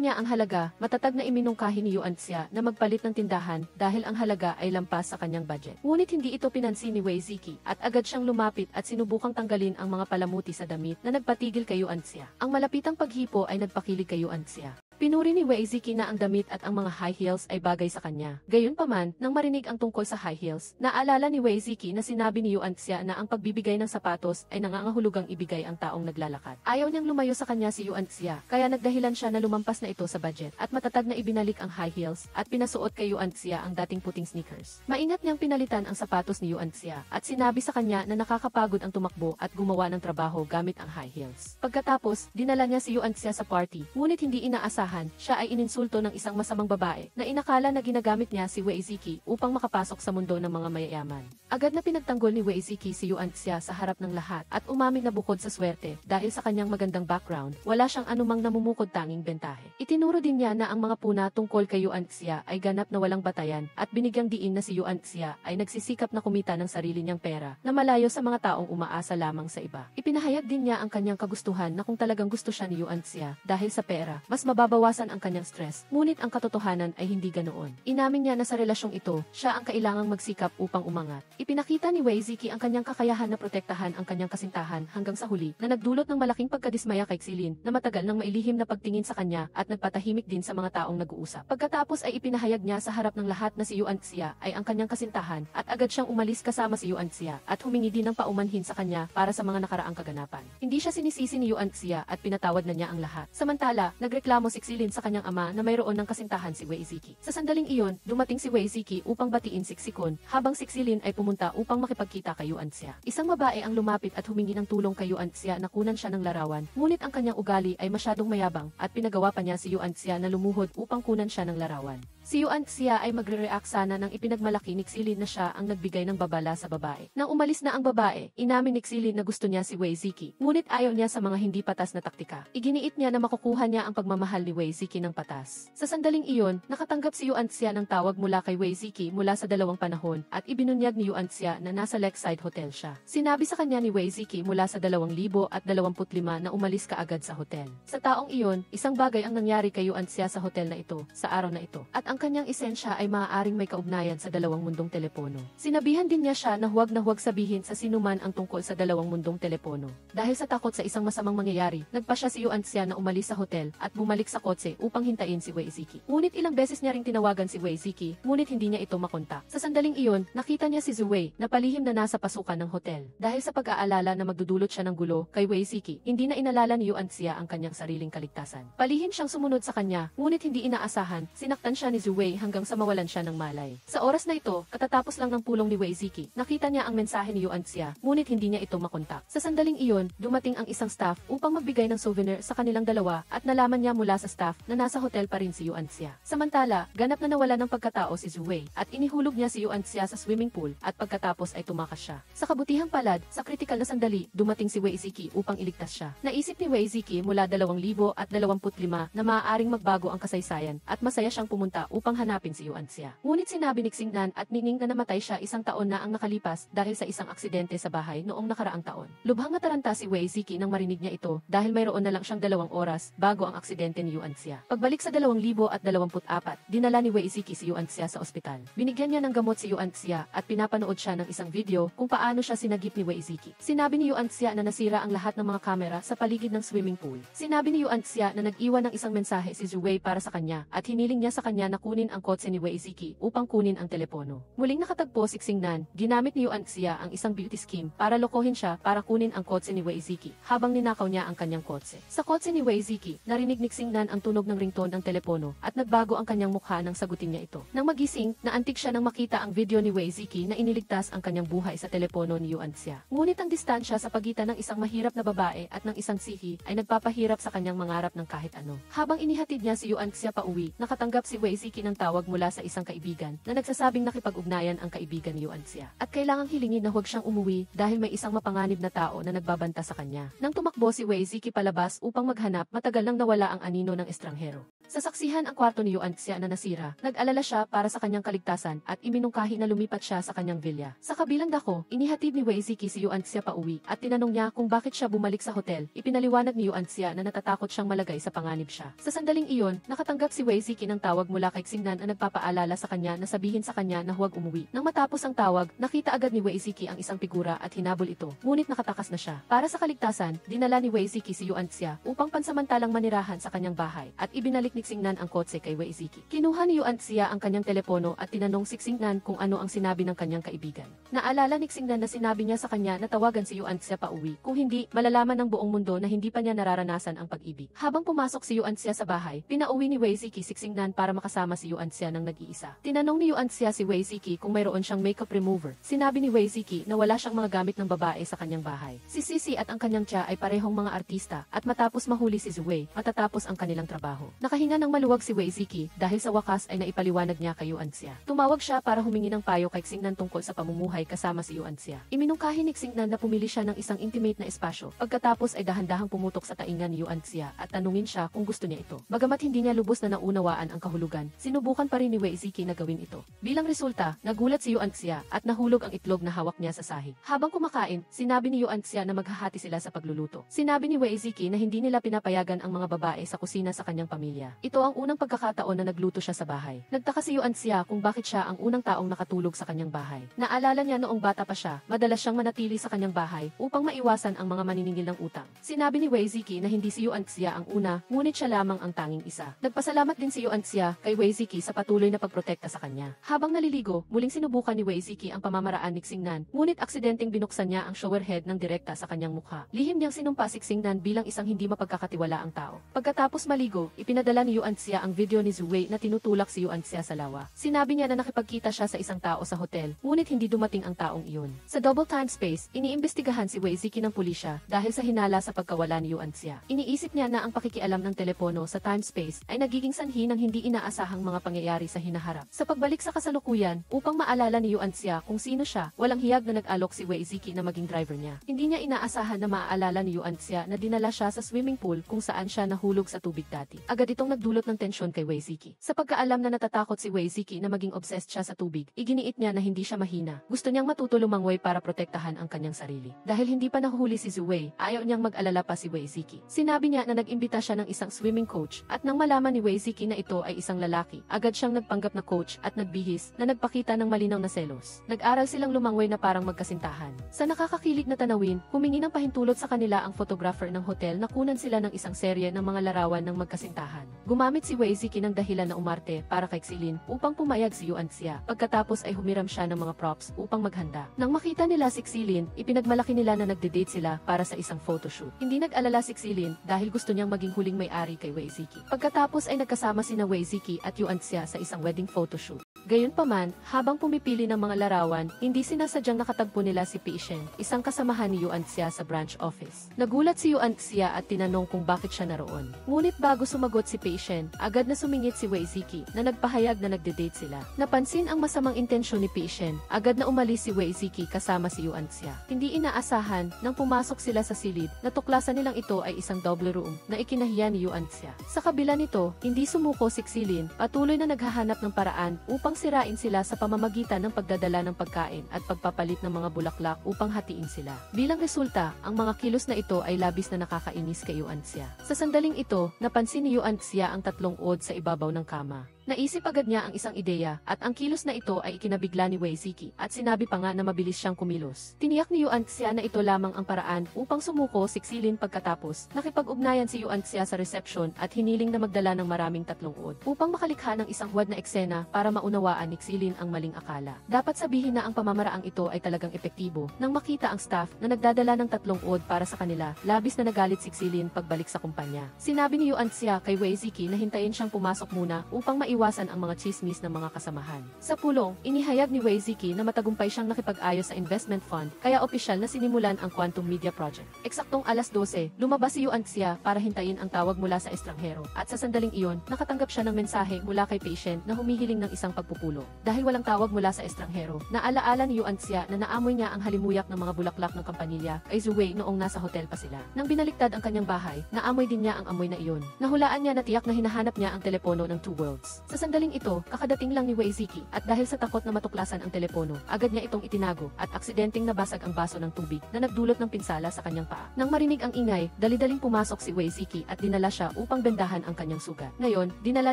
A: niya ang halaga, matatag na iminungkahi ni Yuan Xia na magpalit ng tindahan dahil ang halaga ay lampas sa kanyang budget. Ngunit hindi ito pinansin ni Wei Ziki at agad siyang lumapit at sinubukang tanggalin ang mga palamuti sa damit na nagpatigil kay Yuan Xia. Ang malapitang paghipo ay nagpakilig kay Yuan Xia. Pinuri ni Wei Ziki na ang damit at ang mga high heels ay bagay sa kanya. Gayunpaman, nang marinig ang tungkol sa high heels, naalala ni Wei Ziki na sinabi ni Yuan Xia na ang pagbibigay ng sapatos ay nangangahulugang ibigay ang taong naglalakad. Ayaw niyang lumayo sa kanya si Yuan Xia, kaya nagdahilan siya na lumampas na ito sa budget at matatag na ibinalik ang high heels at pinasuot kay Yuan Xia ang dating puting sneakers. Maingat niyang pinalitan ang sapatos ni Yuan Xia at sinabi sa kanya na nakakapagod ang tumakbo at gumawa ng trabaho gamit ang high heels. Pagkatapos, dinala niya si Yuan Xia sa party, ngunit hindi inaasahan, siya ay ininsulto ng isang masamang babae na inakala na ginagamit niya si Wei Ziki upang makapasok sa mundo ng mga mayayaman. Agad na pinagtanggol ni Wei Ziki si Yuan Xia sa harap ng lahat at umamin na bukod sa swerte dahil sa kanyang magandang background, wala siyang anumang namumukod tanging bentahe. Itinuro din niya na ang mga puna tungkol kay Yuan Xia ay ganap na walang batayan at binigyang diin na si Yuan Xia ay nagsisikap na kumita ng sarili niyang pera na malayo sa mga taong umaasa lamang sa iba. Ipinahayag din niya ang kanyang kagustuhan na kung talagang gusto siya ni Yuan Xia dahil sa pera, mas mababawasan ang kanyang stress, ngunit ang katotohanan ay hindi ganoon. Inamin niya na sa relasyong ito, siya ang kailangang magsikap upang umangat. Ipinakita ni Wei Ziki ang kanyang kakayahan na protektahan ang kanyang kasintahan hanggang sa huli na nagdulot ng malaking pagkadismaya kay Xilin na matagal nang mailihim na pagtingin sa kanya at nagpatahimik din sa mga taong nag-uusap. Pagkatapos ay ipinahayag niya sa harap ng lahat na si Yuan Xia ay ang kanyang kasintahan at agad siyang umalis kasama si Yuan Xia at humingi din ng paumanhin sa kanya para sa mga nakaraang kaganapan. Hindi siya sinisisi ni Yuan Xia at pinatawad na niya ang lahat. Samantala, nagreklamo si Xilin sa kanyang ama na mayroon ng kasintahan si Wei Ziki. Sa sandaling iyon, dumating si Wei Ziki upang batiin si Xikon, habang si Xilin ay pumunta upang makipagkita kay Yuan Xia. Isang babae ang lumapit at humingi ng tulong kay Yuan Xia na kunan siya ng larawan, ngunit ang kanyang ugali ay masyadong mayabang at pinagawa pa niya si Yuan Xia na lumuhod upang kunan siya ng larawan. Si Yuan Xia ay magre-react sana nang ipinagmalaki ni Xilin na siya ang nagbigay ng babala sa babae. Nang umalis na ang babae, inamin ni Xilin na gusto niya si Wei Ziki, ngunit ayaw niya sa mga hindi patas na taktika. Iginiit niya na makukuha niya ang pagmamahal ni Wei Ziki ng patas. Sa sandaling iyon, nakatanggap si Yuan Xia ng tawag mula kay Wei Ziki mula sa dalawang panahon at ibinunyag ni Yuan Xia na nasa Lakeside Hotel siya. Sinabi sa kanya ni Wei Ziki mula sa 2025 na umalis ka agad sa hotel. Sa taong iyon, isang bagay ang nangyari kay Yuan Xia sa hotel na ito, sa araw na ito. At ang kanyang esensya ay maaaring may kaugnayan sa dalawang mundong telepono. Sinabihan din niya siya na huwag sabihin sa sinuman ang tungkol sa dalawang mundong telepono. Dahil sa takot sa isang masamang mangyayari, nagpa siya si Yuan Xia na umalis sa hotel at bumalik sa kotse upang hintayin si Wei Ziki. Ngunit ilang beses niya ring tinawagan si Wei Ziki, ngunit hindi niya ito makontak. Sa sandaling iyon, nakita niya si Zhu Wei na palihim na nasa pasukan ng hotel. Dahil sa pag-aalala na magdudulot siya ng gulo kay Wei Ziki, hindi na inalala ni Yuan Xia ang kanyang sariling kaligtasan. Palihim siyang sumunod sa kanya, ngunit hindi inaasahan, sinaktan siya ni Zhu Wei hanggang sa mawalan siya ng malay. Sa oras na ito, katatapos lang ng pulong ni Wei Ziki, nakita niya ang mensahe ni Yuan Xia, ngunit hindi niya ito makontak. Sa sandaling iyon, dumating ang isang staff upang magbigay ng souvenir sa kanilang dalawa at nalaman niya mula sa staff na nasa hotel pa rin si Yuan Xia. Samantala, ganap na nawala ng pagkatao si Zhu Wei at inihulog niya si Yuan Xia sa swimming pool at pagkatapos ay tumakas siya. Sa kabutihang palad, sa kritikal na sandali, dumating si Wei Ziki upang iligtas siya. Naisip ni Wei Ziki mula 2025 na maaaring magbago ang kasaysayan at masaya siyang pumunta upang hanapin si Yuan Xia. Ngunit sinabi ni Xingnan at Mingning na namatay siya isang taon na ang nakalipas dahil sa isang aksidente sa bahay noong nakaraang taon. Lubhang nataranta si Wei Ziki nang marinig niya ito dahil mayroon na lang siyang 2 oras bago ang aksidente ni Yuan Xia. Pagbalik sa 2024, dinala ni Wei Ziki si Yuan Xia sa ospital. Binigyan niya ng gamot si Yuan Xia at pinapanood siya ng isang video kung paano siya sinagip ni Wei Ziki. Sinabi ni Yuan Xia na nasira ang lahat ng mga kamera sa paligid ng swimming pool. Sinabi ni Yuan Xia na nag-iwan ng isang mensahe si Zhu Wei para sa kanya at hiniling niya sa kanya na kunin ang kotse ni Wei Ziki upang kunin ang telepono. Muling nakatagpo si Xingnan, ginamit ni Yuan Xia ang isang beauty scheme para lokohin siya para kunin ang kotse ni Wei Ziki habang ninakaw niya ang kanyang kotse. Sa kotse ni Wei Ziki, narinig ni Xingnan ang ang tunog ng ringtone ng telepono at nagbago ang kanyang mukha nang sagutin niya ito. Nang magising, naantig siya nang makita ang video ni Wei Ziki na iniligtas ang kanyang buhay sa telepono ni Yuan Xia. Ngunit ang distansya sa pagitan ng isang mahirap na babae at ng isang sihi ay nagpapahirap sa kanyang mangarap ng kahit ano. Habang inihatid niya si Yuan Xia pauwi, nakatanggap si Wei Ziki ng tawag mula sa isang kaibigan na nagsasabing nakipag-ugnayan ang kaibigan ni Yuan Xia at kailangang hilingin na huwag siyang umuwi dahil may isang mapanganib na tao na nagbabanta sa kanya. Nang tumakbo si Wei Ziki palabas upang maghanap, matagal nang nawala ang anino ng estranghero. Sasaksihan ang kwarto ni Yuan Xia na nasira, nag-alala siya para sa kanyang kaligtasan at iminungkahi na lumipat siya sa kanyang vilya. Sa kabilang dako, inihatid ni Wei Ziki si Yuan Xia pauwi at tinanong niya kung bakit siya bumalik sa hotel. Ipinaliwanag ni Yuan Xia na natatakot siyang malagay sa panganib siya. Sa sandaling iyon, nakatanggap si Wei Ziki ng tawag mula kay Xingnan na nagpapaalala sa kanya na sabihin sa kanya na huwag umuwi. Nang matapos ang tawag, nakita agad ni Wei Ziki ang isang figura at hinabol ito. Ngunit nakatakas na siya. Para sa kaligtasan, dinala ni Wei Ziki si Yuan Xia upang pansamantalang manirahan sa kanyang bahay at ibinalik ni Xingnan ang kotse kay Wei Ziki. Kinuha ni Yuan Xia ang kanyang telepono at tinanong si Xingnan kung ano ang sinabi ng kanyang kaibigan. Naalala ni Xingnan na sinabi niya sa kanya na tawagan si Yuan Xia pauwi. Kung hindi, malalaman ng buong mundo na hindi pa niya nararanasan ang pag-ibig. Habang pumasok si Yuan Xia sa bahay, pinauwi ni Wei Ziki si Xingnan para makasama si Yuan Xia ng nag-iisa. Tinanong ni Yuan Xia si Wei Ziki kung mayroon siyang makeup remover. Sinabi ni Wei Ziki na wala siyang mga gamit ng babae sa kanyang bahay. Si Sisi at ang kanyang tiya ay parehong mga artista at matapos mahuli si Wei, matatapos ang kanilang trabaho. Nakahinga ng maluwag si Wei Ziki dahil sa wakas ay naipaliwanag niya kay Yuan Xia. Tumawag siya para humingi ng payo kay Xingnan tungkol sa pamumuhay kasama si Yuan Xia. Iminungkahi ni Xingnan na pumili siya ng isang intimate na espasyo. Pagkatapos ay dahan-dahang pumutok sa taingan ni Yuan Xia at tanungin siya kung gusto niya ito. Bagamat hindi niya lubos na naunawaan ang kahulugan, sinubukan pa rin ni Wei Ziki na gawin ito. Bilang resulta, nagulat si Yuan Xia at nahulog ang itlog na hawak niya sa sahig. Habang kumakain, sinabi ni Yuan Xia na maghahati sila sa pagluluto. Sinabi ni Wei Ziki na hindi nila pinapayagan ang mga babae sa kusina sa kanyang pamilya. Ito ang unang pagkakataon na nagluto siya sa bahay. Nagtaka si Yuan Xia kung bakit siya ang unang taong nakatulog sa kanyang bahay. Naalala niya noong bata pa siya, madalas siyang manatili sa kanyang bahay upang maiwasan ang mga maniningil ng utang. Sinabi ni Wei Ziki na hindi si Yuan Xia ang una, ngunit siya lamang ang tanging isa. Nagpasalamat din si Yuan Xia kay Wei Ziki sa patuloy na pagprotekta sa kanya. Habang naliligo, muling sinubukan ni Wei Ziki ang pamamaraan ni Xingnan, ngunit aksidenteng binuksan niya ang shower head ng direkta sa kanyang mukha. Lihim niyang sinumpa si Xingnan bilang isang hindi mapagkakatiwalaang tao. Pagkatapos maligo, ipinadala ni Yuan Xia ang video ni Wei na tinutulak si Yuan Xia sa lawa. Sinabi niya na nakipagkita siya sa isang tao sa hotel, ngunit hindi dumating ang taong iyon. Sa double time space, iniimbestigahan si Wei Ziki ng pulisya dahil sa hinala sa pagkawala ni Yuan Xia. Iniisip niya na ang pakikialam ng telepono sa time space ay nagiging sanhi ng hindi inaasahang mga pangyayari sa hinaharap. Sa pagbalik sa kasalukuyan, upang maalala ni Yuan Xia kung sino siya, walang hiyag na nag-alok si Wei Ziki na maging driver niya. Hindi niya inaasahan na maaalala ni Yuan Xia na dinala siya sa swimming pool kung saan siya nahulog sa tubig dati. Agad itong nagdulot ng tensyon kay Wei Ziki. Sa pagkaalam na natatakot si Wei Ziki na maging obsessed siya sa tubig, iginiit niya na hindi siya mahina. Gusto niyang matuto lumangoy para protektahan ang kanyang sarili. Dahil hindi pa nahuli si Wei, ayaw niyang mag-alala pa si Wei Ziki. Sinabi niya na nag-imbita siya ng isang swimming coach at nang malaman ni Wei Ziki na ito ay isang lalaki, agad siyang nagpanggap na coach at nagbihis na nagpakita ng malinaw na selos. Nag-aral silang lumangoy na parang magkasintahan. Sa nakakakilig na tanawin, humingi ng pahintulot sa kanila ang photographer ng hotel na kunan sila ng isang serye ng mga larawan ng magkasintahan. Gumamit si Wei Ziki ng dahilan na umarte para kay Xilin upang pumayag si Yuan Xia. Pagkatapos ay humiram siya ng mga props upang maghanda. Nang makita nila si Xilin, ipinagmalaki nila na nagde-date sila para sa isang photoshoot. Hindi nag-alala si Xilin dahil gusto niyang maging huling may-ari kay Wei Ziki. Pagkatapos ay nagkasama sina Wei Ziki at Yuan Xia sa isang wedding photoshoot. Gayunpaman, habang pumipili ng mga larawan, hindi sinasadyang nakatagpo nila si Pi Shen, isang kasamahan ni Yuan Xia sa branch office. Nagulat si Yuan Xia at tinanong kung bakit siya naroon. Ngunit bago sumagot si Pi Shen, agad na sumingit si Wei Ziki na nagpahayag na nagde-date sila. Napansin ang masamang intensyon ni Pi Shen, agad na umalis si Wei Ziki kasama si Yuan Xia. Hindi inaasahan, nang pumasok sila sa silid, natuklasan nilang ito ay isang double room na ikinahiya ni Yuan Xia. Sa kabila nito, hindi sumuko si Xilin, patuloy na naghahanap ng paraan upang sirain sila sa pamamagitan ng pagdadala ng pagkain at pagpapalit ng mga bulaklak upang hatiin sila. Bilang resulta, ang mga kilos na ito ay labis na nakakainis kay Yuan Xia. Sa sandaling ito, napansin ni Yuan Xia ang tatlong od sa ibabaw ng kama. Naisip agad niya ang isang ideya, at ang kilos na ito ay ikinabigla ni Wei Ziki, at sinabi pa nga na mabilis siyang kumilos. Tiniyak ni Yuan Xia na ito lamang ang paraan upang sumuko siksilin pagkatapos, nakipag-ugnayan si Yuan Xia sa reception at hiniling na magdala ng maraming tatlong uod, upang makalikha ng isang huwad na eksena para maunawaan ni Xilin ang maling akala. Dapat sabihin na ang pamamaraang ito ay talagang epektibo. Nang makita ang staff na nagdadala ng tatlong uod para sa kanila, labis na nagalit si Xilin pagbalik sa kumpanya. Sinabi ni Yuan Xia kay Wei Ziki na hintayin siyang pumasok muna upang maiwasan ang mga chismis ng mga kasamahan. Sa pulong, inihayag ni Wei Ziki na matagumpay siyang nakipag-ayos sa investment fund, kaya opisyal na sinimulan ang Quantum Media Project. Eksaktong alas 12, lumabas si Yuan Xia para hintayin ang tawag mula sa estranghero, at sa sandaling iyon, nakatanggap siya ng mensahe mula kay patient na humihiling ng isang pagpupulong. Dahil walang tawag mula sa estranghero, naalaala ni Yuan Xia na naamoy niya ang halimuyak ng mga bulaklak ng kampanilya kay Zhu Wei noong nasa hotel pa sila. Nang binaliktad ang kanyang bahay, naamoy din niya ang amoy na iyon. Nahulaan niya na tiyak na hinahanap niya ang telepono ng Two Worlds. Sa sandaling ito, kakadating lang ni Wei Ziki, at dahil sa takot na matuklasan ang telepono, agad niya itong itinago, at aksidenteng nabasag ang baso ng tubig na nagdulot ng pinsala sa kanyang paa. Nang marinig ang ingay, dali-daling pumasok si Wei Ziki at dinala siya upang bendahan ang kanyang sugat. Ngayon, dinala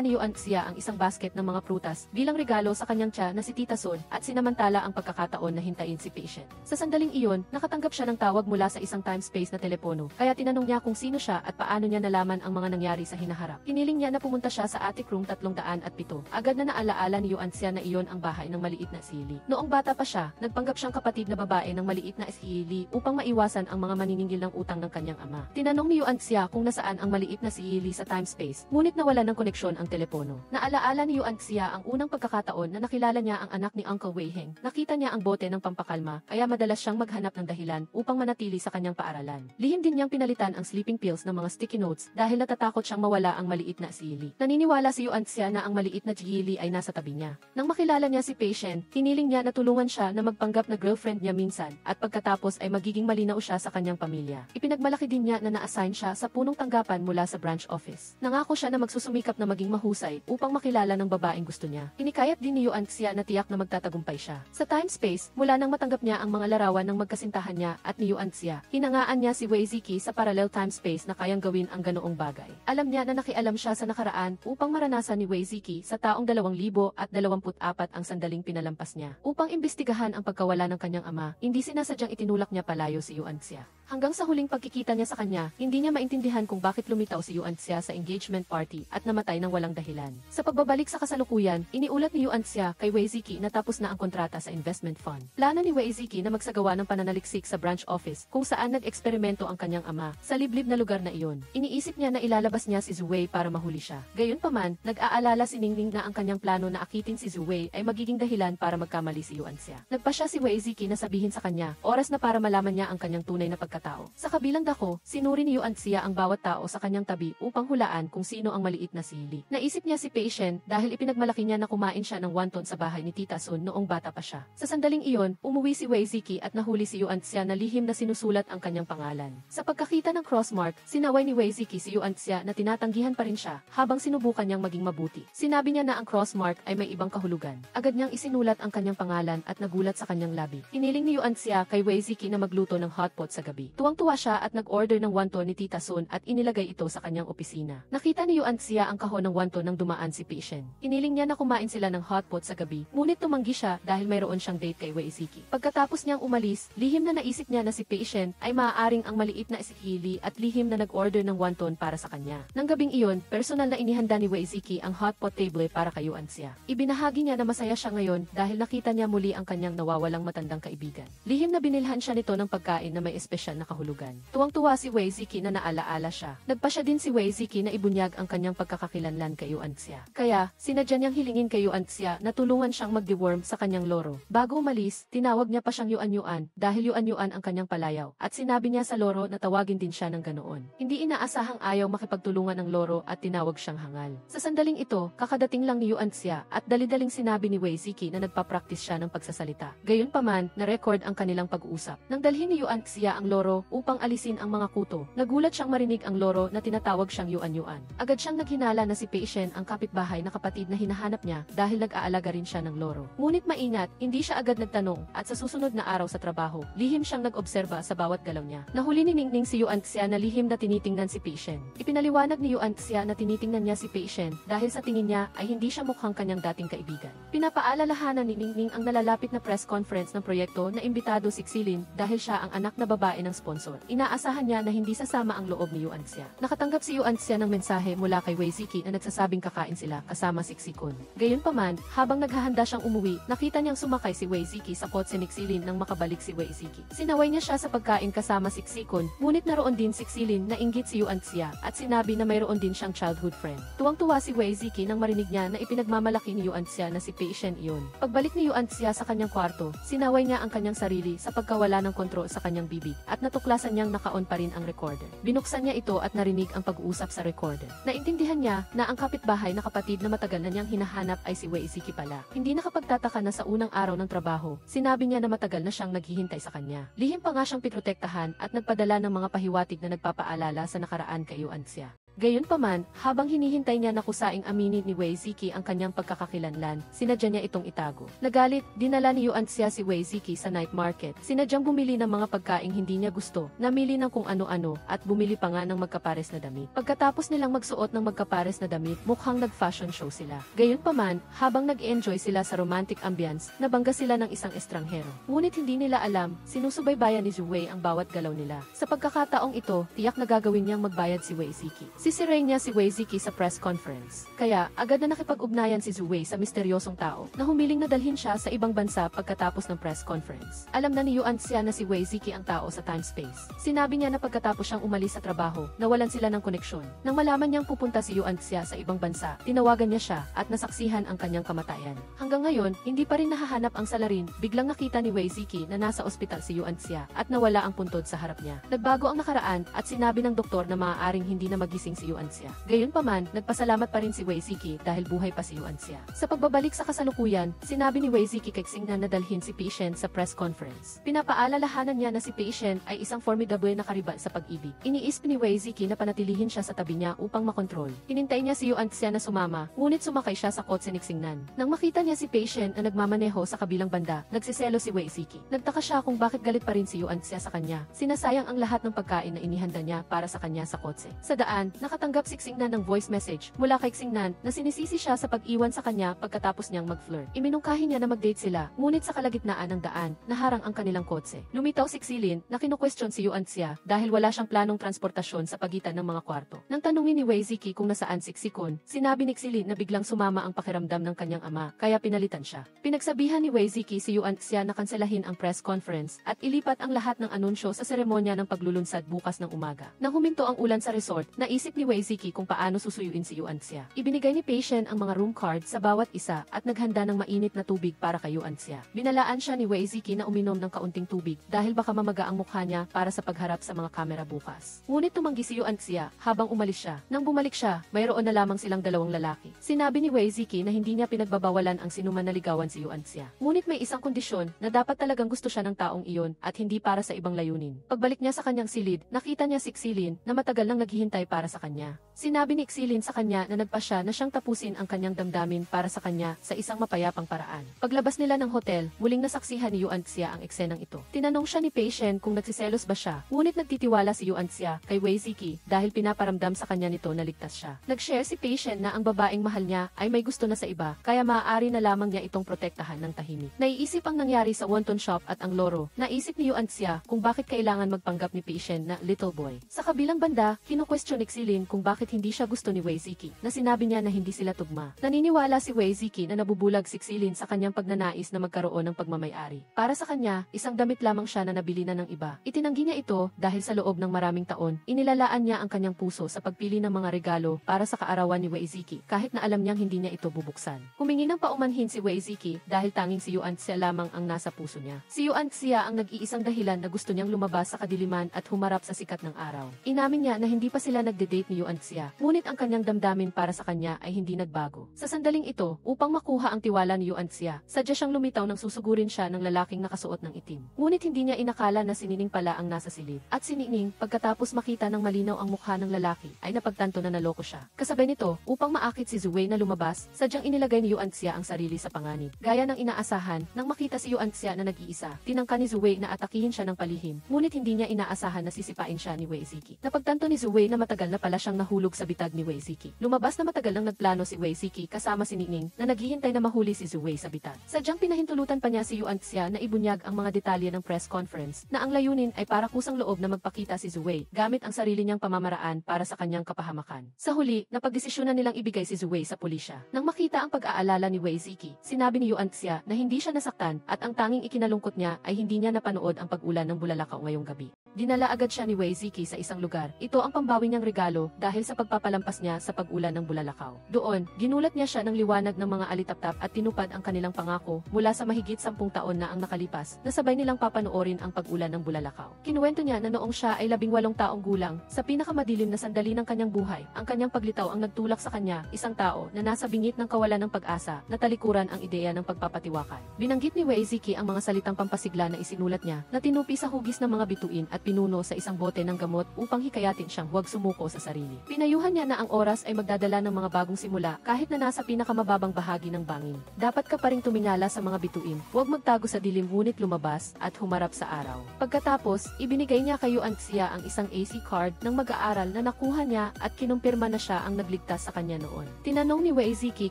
A: ni Yuan Xia ang isang basket ng mga prutas bilang regalo sa kanyang tiya na si Tita Sun, at sinamantala ang pagkakataon na hintayin si patient. Sa sandaling iyon, nakatanggap siya ng tawag mula sa isang time-space na telepono, kaya tinanong niya kung sino siya at paano niya nalaman ang mga nangyari sa hinaharap. Hiniling niya na pumunta siya sa attic room 307. Agad na naalaala ni Yuan Xia na iyon ang bahay ng maliit na si Li. Noong bata pa siya, nagpanggap siyang kapatid na babae ng maliit na si Li upang maiwasan ang mga maniningil ng utang ng kanyang ama. Tinanong ni Yuan Xia kung nasaan ang maliit na si Li sa time-space, ngunit nawala ng koneksyon ang telepono. Naalaala ni Yuan Xia ang unang pagkakataon na nakilala niya ang anak ni Uncle Wei Heng. Nakita niya ang bote ng pampakalma, kaya madalas siyang maghanap ng dahilan upang manatili sa kanyang paaralan. Lihim din niyang pinalitan ang sleeping pills ng mga sticky notes dahil natatakot siyang mawala ang maliit na si Li. Naniniwala si Yuan Xia na ang maliit na si Li ay nasa tabi niya. Nang makilala niya si patient, hiniling niya na tulungan siya na magpanggap na girlfriend niya minsan, at pagkatapos ay magiging malinaw siya sa kanyang pamilya. Ipinagmalaki din niya na na-assign siya sa punong tanggapan mula sa branch office. Nangako siya na magsusumikap na maging mahusay upang makilala ng babaeng gusto niya. Inikayat din ni Yuan Xia na tiyak na magtatagumpay siya. Sa time space, mula nang matanggap niya ang mga larawan ng magkasintahan niya at ni Yuan Xia, hinangaan niya si Wei Ziki sa parallel time space na kayang gawin ang ganoong bagay. Alam niya na nakialam siya sa nakaraan upang maranasan ni Wei Ziki sa taong 2024 ang sandaling pinalampas niya. Upang imbestigahan ang pagkawala ng kanyang ama, hindi sinasadyang itinulak niya palayo si Yuan Xia. Hanggang sa huling pagkikita niya sa kanya, hindi niya maintindihan kung bakit lumitaw si Yuan Xia sa engagement party at namatay ng walang dahilan. Sa pagbabalik sa kasalukuyan, iniulat ni Yuan Xia kay Wei Ziki na tapos na ang kontrata sa investment fund. Plano ni Wei Ziki na magsagawa ng pananaliksik sa branch office kung saan nag-eksperimento ang kanyang ama sa liblib na lugar na iyon. Iniisip niya na ilalabas niya si Zhu Wei para mahuli siya. Gayunpaman, nag-aalala si Ningning na ang kanyang plano na akitin si Zhu Wei ay magiging dahilan para magkamali si Yuan Xia. Nagpa siya si Wei Ziki na sabihin sa kanya, oras na para malaman niya ang kanyang tunay na pagkatao. Sa kabilang dako, sinuri ni Yuan Xia ang bawat tao sa kanyang tabi upang hulaan kung sino ang maliit na si Li. Naisip niya si patient dahil ipinagmalaki niya na kumain siya ng wonton sa bahay ni Tita Sun noong bata pa siya. Sa sandaling iyon, umuwi si Wei Ziki at nahuli si Yuan Xia na lihim na sinusulat ang kanyang pangalan. Sa pagkakita ng crossmark, sinaway ni Wei Ziki si Yuan Xia na tinatanggihan pa rin siya habang sinubukan niyang maging mabuti. Sinabi niya na ang crossmark ay may ibang kahulugan. Agad niyang isinulat ang kanyang pangalan at nagulat sa kanyang labi. Hiniling ni Yuan Xia kay Wei Ziki na magluto ng hotpot sa gabi. Tuwang-tuwa siya at nag-order ng wonton ni Tita Sun at inilagay ito sa kanyang opisina. Nakita ni Yuan Xia ang kahon ng wonton nang dumaan si patient. Hiniling niya na kumain sila ng hotpot sa gabi, ngunit tumanggi siya dahil mayroon siyang date kay Wei Ziki. Pagkatapos niyang umalis, lihim na naisip niya na si patient ay maaaring ang maliit na si Li at lihim na nag-order ng wonton para sa kanya. Nang gabing iyon, personal na inihanda ni Wei Ziki ang hotpot table para kay Yuan Xia. Ibinahagi niya na masaya siya ngayon dahil nakita niya muli ang kanyang nawawalang matandang kaibigan. Lihim na binilhan siya nito ng pagkain na may espesyal na kahulugan. Tuwang-tuwa si Wei Ziki na naalaala siya. Nagpa siya din si Wei Ziki na ibunyag ang kanyang pagkakakilanlan kay Yuan Xia. Kaya, sinadya niyang hilingin kay Yuan Xia na tulungan siyang mag-deworm sa kanyang loro. Bago umalis, tinawag niya pa siyang Yuan dahil Yuan ang kanyang palayaw. At sinabi niya sa loro na tawagin din siya ng ganoon. Hindi inaasahang ayaw makipagtulungan ng loro at tinawag siyang hangal. Sa sandaling ito, kakadating lang ni Yuan Xia at dali-daling sinabi ni Wei Ziki na nagpa-practice siya ng pagsasalita. Gayunpaman, na-record ang kanilang pag-usap. Nang dalhin ni Yuan Xia ang loro upang alisin ang mga kuto, nagulat siyang marinig ang loro na tinatawag siyang Yuan. Agad siyang naghinala na si patient ang kapitbahay na kapatid na hinahanap niya dahil nag-aalaga rin siya ng loro. Ngunit maingat, hindi siya agad nagtanong at sa susunod na araw sa trabaho, lihim siyang nag-obserba sa bawat galaw niya. Nahuli ni Ningning si Yuan Xia na lihim na tinitingnan si patient. Ipinaliwanag ni Yuan Xia na tinitingnan niya si patient dahil sa tingin tingin niya ay hindi siya mukhang kanyang dating kaibigan. Pinapaalalahanan ni Ningning ang nalalapit na press conference ng proyekto na imbitado si Xilin dahil siya ang anak na babae ng sponsor. Inaasahan niya na hindi sasama ang loob ni Yuan Xia. Nakatanggap si Yuan Xia ng mensahe mula kay Wei Ziki na nagsasabing kakain sila kasama si Xikun. Gayunpaman, habang naghahanda siyang umuwi, nakita niyang sumakay si Wei Ziki sa kotse ni Xilin nang makabalik si Wei Ziki. Sinaway niya siya sa pagkain kasama si Xikun, ngunit naroon din si Xilin na inggit si Yuan Xia at sinabi na mayroon din siyang childhood friend. Tuwang-tuwa si Wei Ziki nang marinig niya na ipinagmamalaki ni Yuan Xia na si Pei Shen iyon. Pagbalik ni Yuan Xia sa kanyang kwarto, sinaway niya ang kanyang sarili sa pagkawala ng kontrol sa kanyang bibig at natuklasan niyang naka-on pa rin ang recorder. Binuksan niya ito at narinig ang pag-uusap sa recorder. Naintindihan niya na ang kapitbahay na kapatid na matagal na niyang hinahanap ay si Wei Ziki pala. Hindi nakapagtataka na sa unang araw ng trabaho, sinabi niya na matagal na siyang naghihintay sa kanya. Lihim pa nga siyang pitrotektahan at nagpadala ng mga pahiwatig na nagpapaalala sa nakaraan kay Yuan Xia. Gayunpaman, habang hinihintay niya na kusaing aminin ni Wei Ziki ang kanyang pagkakakilanlan, sinadya niya itong itago. Nagalit, dinala ni Yuan Xia si Wei Ziki sa night market. Sinadyang bumili ng mga pagkaing hindi niya gusto, namili ng kung ano-ano, at bumili pa nga ng magkapares na damit. Pagkatapos nilang magsuot ng magkapares na damit, mukhang nag-fashion show sila. Gayunpaman, habang nag-enjoy sila sa romantic ambience, nabangga sila ng isang estranghero. Ngunit hindi nila alam, sinusubaybayan ni Zhu Wei ang bawat galaw nila. Sa pagkakataong ito, tiyak na gagawin niyang magbayad si Wei Ziki. Sisiray niya si Wei Ziki sa press conference. Kaya, agad na nakipag-ugnayan si Zhu Wei sa misteryosong tao na humiling na dalhin siya sa ibang bansa pagkatapos ng press conference. Alam na ni Yuan Xia na si Wei Ziki ang tao sa time-space. Sinabi niya na pagkatapos siyang umalis sa trabaho, nawalan sila ng koneksyon. Nang malaman niyang pupunta si Yuan Xia sa ibang bansa, tinawagan niya siya at nasaksihan ang kanyang kamatayan. Hanggang ngayon, hindi pa rin nahahanap ang salarin, biglang nakita ni Wei Ziki na nasa ospital si Yuan Xia at nawala ang puntod sa harap niya. Nagbago ang nakaraan at sinabi ng doktor na maaaring hindi na magising si Yuan Xia. Gayunpaman, nagpasalamat pa rin si Wei Ziki dahil buhay pa si Yuan Xia. Sa pagbabalik sa kasalukuyan, sinabi ni Wei Ziki kay Xingnan na dalhin si Pei Shen sa press conference. Pinapaalalahanan niya na si Pei Shen ay isang formidable na kariban sa pag-ibig. Iniisip ni Wei Ziki na panatilihin siya sa tabi niya upang makontrol. Hinintay niya si Yuan Xia na sumama, ngunit sumakay siya sa kotse ni Xingnan. Nang makita niya si Pei Shen na nagmamaneho sa kabilang banda, nagsiselo si Wei Ziki. Nagtaka siya kung bakit galit pa rin si Yuan Xia sa kanya. Sinasayang ang lahat ng pagkain na inihanda niya para sa kanya sa kotse. Sa daan, nakatanggap si Xingnan ng voice message mula kay Xingnan na sinisisi siya sa pag-iwan sa kanya pagkatapos niyang mag-flirt. Iminungkahi niya na mag-date sila, ngunit sa kalagitnaan ng daan, naharang ang kanilang kotse. Lumitaw si Xilin, na kinu-question si Yuan Xia dahil wala siyang planong transportasyon sa pagitan ng mga kwarto. Nang tanungin ni Wei Ziki kung nasaan si Xikun, sinabi ni Xilin na biglang sumama ang pakiramdam ng kanyang ama, kaya pinalitan siya. Pinagsabihan ni Wei Ziki si Yuan Xia na kanselahin ang press conference at ilipat ang lahat ng anunsyo sa seremonya ng paglulunsad bukas ng umaga. Nang huminto ang ulan sa resort, naisip ni Wei Ziki kung paano susuyuin si Yuan Xia. Ibinigay ni Pei Shen ang mga room card sa bawat isa at naghanda ng mainit na tubig para kay Yuan Xia. Binalaan siya ni Wei Ziki na uminom ng kaunting tubig dahil baka mamaga ang mukha niya para sa pagharap sa mga kamera bukas. Ngunit tumanggi si Yuan Xia habang umalis siya. Nang bumalik siya, mayroon na lamang silang dalawang lalaki. Sinabi ni Wei Ziki na hindi niya pinagbabawalan ang sinuman na ligawan si Yuan Xia. Ngunit may isang kondisyon na dapat talagang gusto siya ng taong iyon at hindi para sa ibang layunin. Pagbalik niya sa kanyang silid, nakita niya si Xilin na matagal nang naghihintay para sa kanya. Sinabi ni Xilin sa kanya na nagpa siya na siyang tapusin ang kanyang damdamin para sa kanya sa isang mapayapang paraan. Paglabas nila ng hotel, muling nasaksihan ni Yuan Xia ang eksenang ito. Tinanong siya ni Pei Shen kung nagsiselos ba siya, ngunit nagtitiwala si Yuan Xia kay Wei Ziki dahil pinaparamdam sa kanya nito na ligtas siya. Nag-share si Pei Shen na ang babaeng mahal niya ay may gusto na sa iba, kaya maaari na lamang niya itong protektahan ng tahimik. Naiisip ang nangyari sa wonton shop at ang loro. Naisip ni Yuan Xia kung bakit kailangan magpanggap ni Pei Shen na little boy. Sa kabilang banda, kinu-question ni Xilin kung bakit hindi siya gusto ni Wei Ziki, na sinabi niya na hindi sila tugma. Naniniwala si Wei Ziki na nabubulag si Xilin sa kanyang pagnanais na magkaroon ng pagmamay-ari. Para sa kanya, isang damit lamang siya na nabili na ng iba. Itinanggi niya ito dahil sa loob ng maraming taon, inilalaan niya ang kanyang puso sa pagpili ng mga regalo para sa kaarawan ni Wei Ziki, kahit na alam niyang hindi niya ito bubuksan. Humingi ng paumanhin si Wei Ziki dahil tanging si Yuan Xia lamang ang nasa puso niya. Si Yuan Xia ang nag-iisang dahilan na gusto niyang lumabas sa kadiliman at humarap sa sikat ng araw. Inamin niya na hindi pa sila nagde-date ni Yuan Xia, ngunit ang kanyang damdamin para sa kanya ay hindi nagbago. Sa sandaling ito, upang makuha ang tiwala ni Yuan Xia, sadya siyang lumitaw nang susugurin siya ng lalaking nakasuot ng itim. Ngunit hindi niya inakala na si Nining pala ang nasa silid. At si Nining, pagkatapos makita ng malinaw ang mukha ng lalaki, ay napagtanto na naloko siya. Kasabay nito, upang maakit si Zhu Wei na lumabas, sadyang inilagay ni Yuan Xia ang sarili sa panganib. Gaya ng inaasahan, nang makita si Yuan Xia na nag-iisa, tinangka ni Zhu Wei na atakihin siya ng palihim, ngunit hindi niya inaasahan na sisipain siya ni Wei Ziki. Napagtanto ni Zhu Wei na matagal na pala siyang nahulog sa bitag ni Wei Ziki. Lumabas na matagal nang nagplano si Wei Ziki kasama si Ningning na naghihintay na mahuli si Zhu Wei sa bitag. Sadyang pinahintulutan pa niya si Yuan Xia na ibunyag ang mga detalye ng press conference na ang layunin ay para kusang loob na magpakita si Zhu Wei gamit ang sarili niyang pamamaraan para sa kanyang kapahamakan. Sa huli, napagdesisyonan nilang ibigay si Zhu Wei sa pulisya. Nang makita ang pag-aalala ni Wei Ziki, sinabi ni Yuan Xia na hindi siya nasaktan at ang tanging ikinalungkot niya ay hindi niya napanood ang pag-ulan ng bulalakaw ngayong gabi. Dinala agad siya ni Wei Ziki sa isang lugar. Ito ang pambawi niyang regalo dahil sa pagpapalampas niya sa pag-ulan ng bulalakaw. Doon, ginulat niya siya ng liwanag ng mga alitaptap at tinupad ang kanilang pangako mula sa mahigit 10 taon na ang nakalipas na sabay nilang papanoorin ang pag-ulan ng bulalakaw. Kinuwento niya na noong siya ay 18 taong gulang, sa pinakamadilim na sandali ng kanyang buhay, ang kanyang paglitaw ang nagtulak sa kanya, isang tao na nasa bingit ng kawalan ng pag-asa, na talikuran ang ideya ng pagpapatiwakal. Binanggit ni Wei Ziki ang mga salitang pampasigla na isinulat niya na tinupi sa hugis ng mga bituin at pinuno sa isang bote ng gamot upang hikayatin siyang huwag sumuko sa sarili. Pinayuhan niya na ang oras ay magdadala ng mga bagong simula kahit na nasa pinakamababang bahagi ng bangin. Dapat ka pa ring tumingala sa mga bituin, huwag magtago sa dilim ngunit lumabas at humarap sa araw. Pagkatapos, ibinigay niya kay Yuan Xia ang isang AC card ng mag-aaral na nakuha niya at kinumpirma na siya ang nagligtas sa kanya noon. Tinanong ni Wei Ziki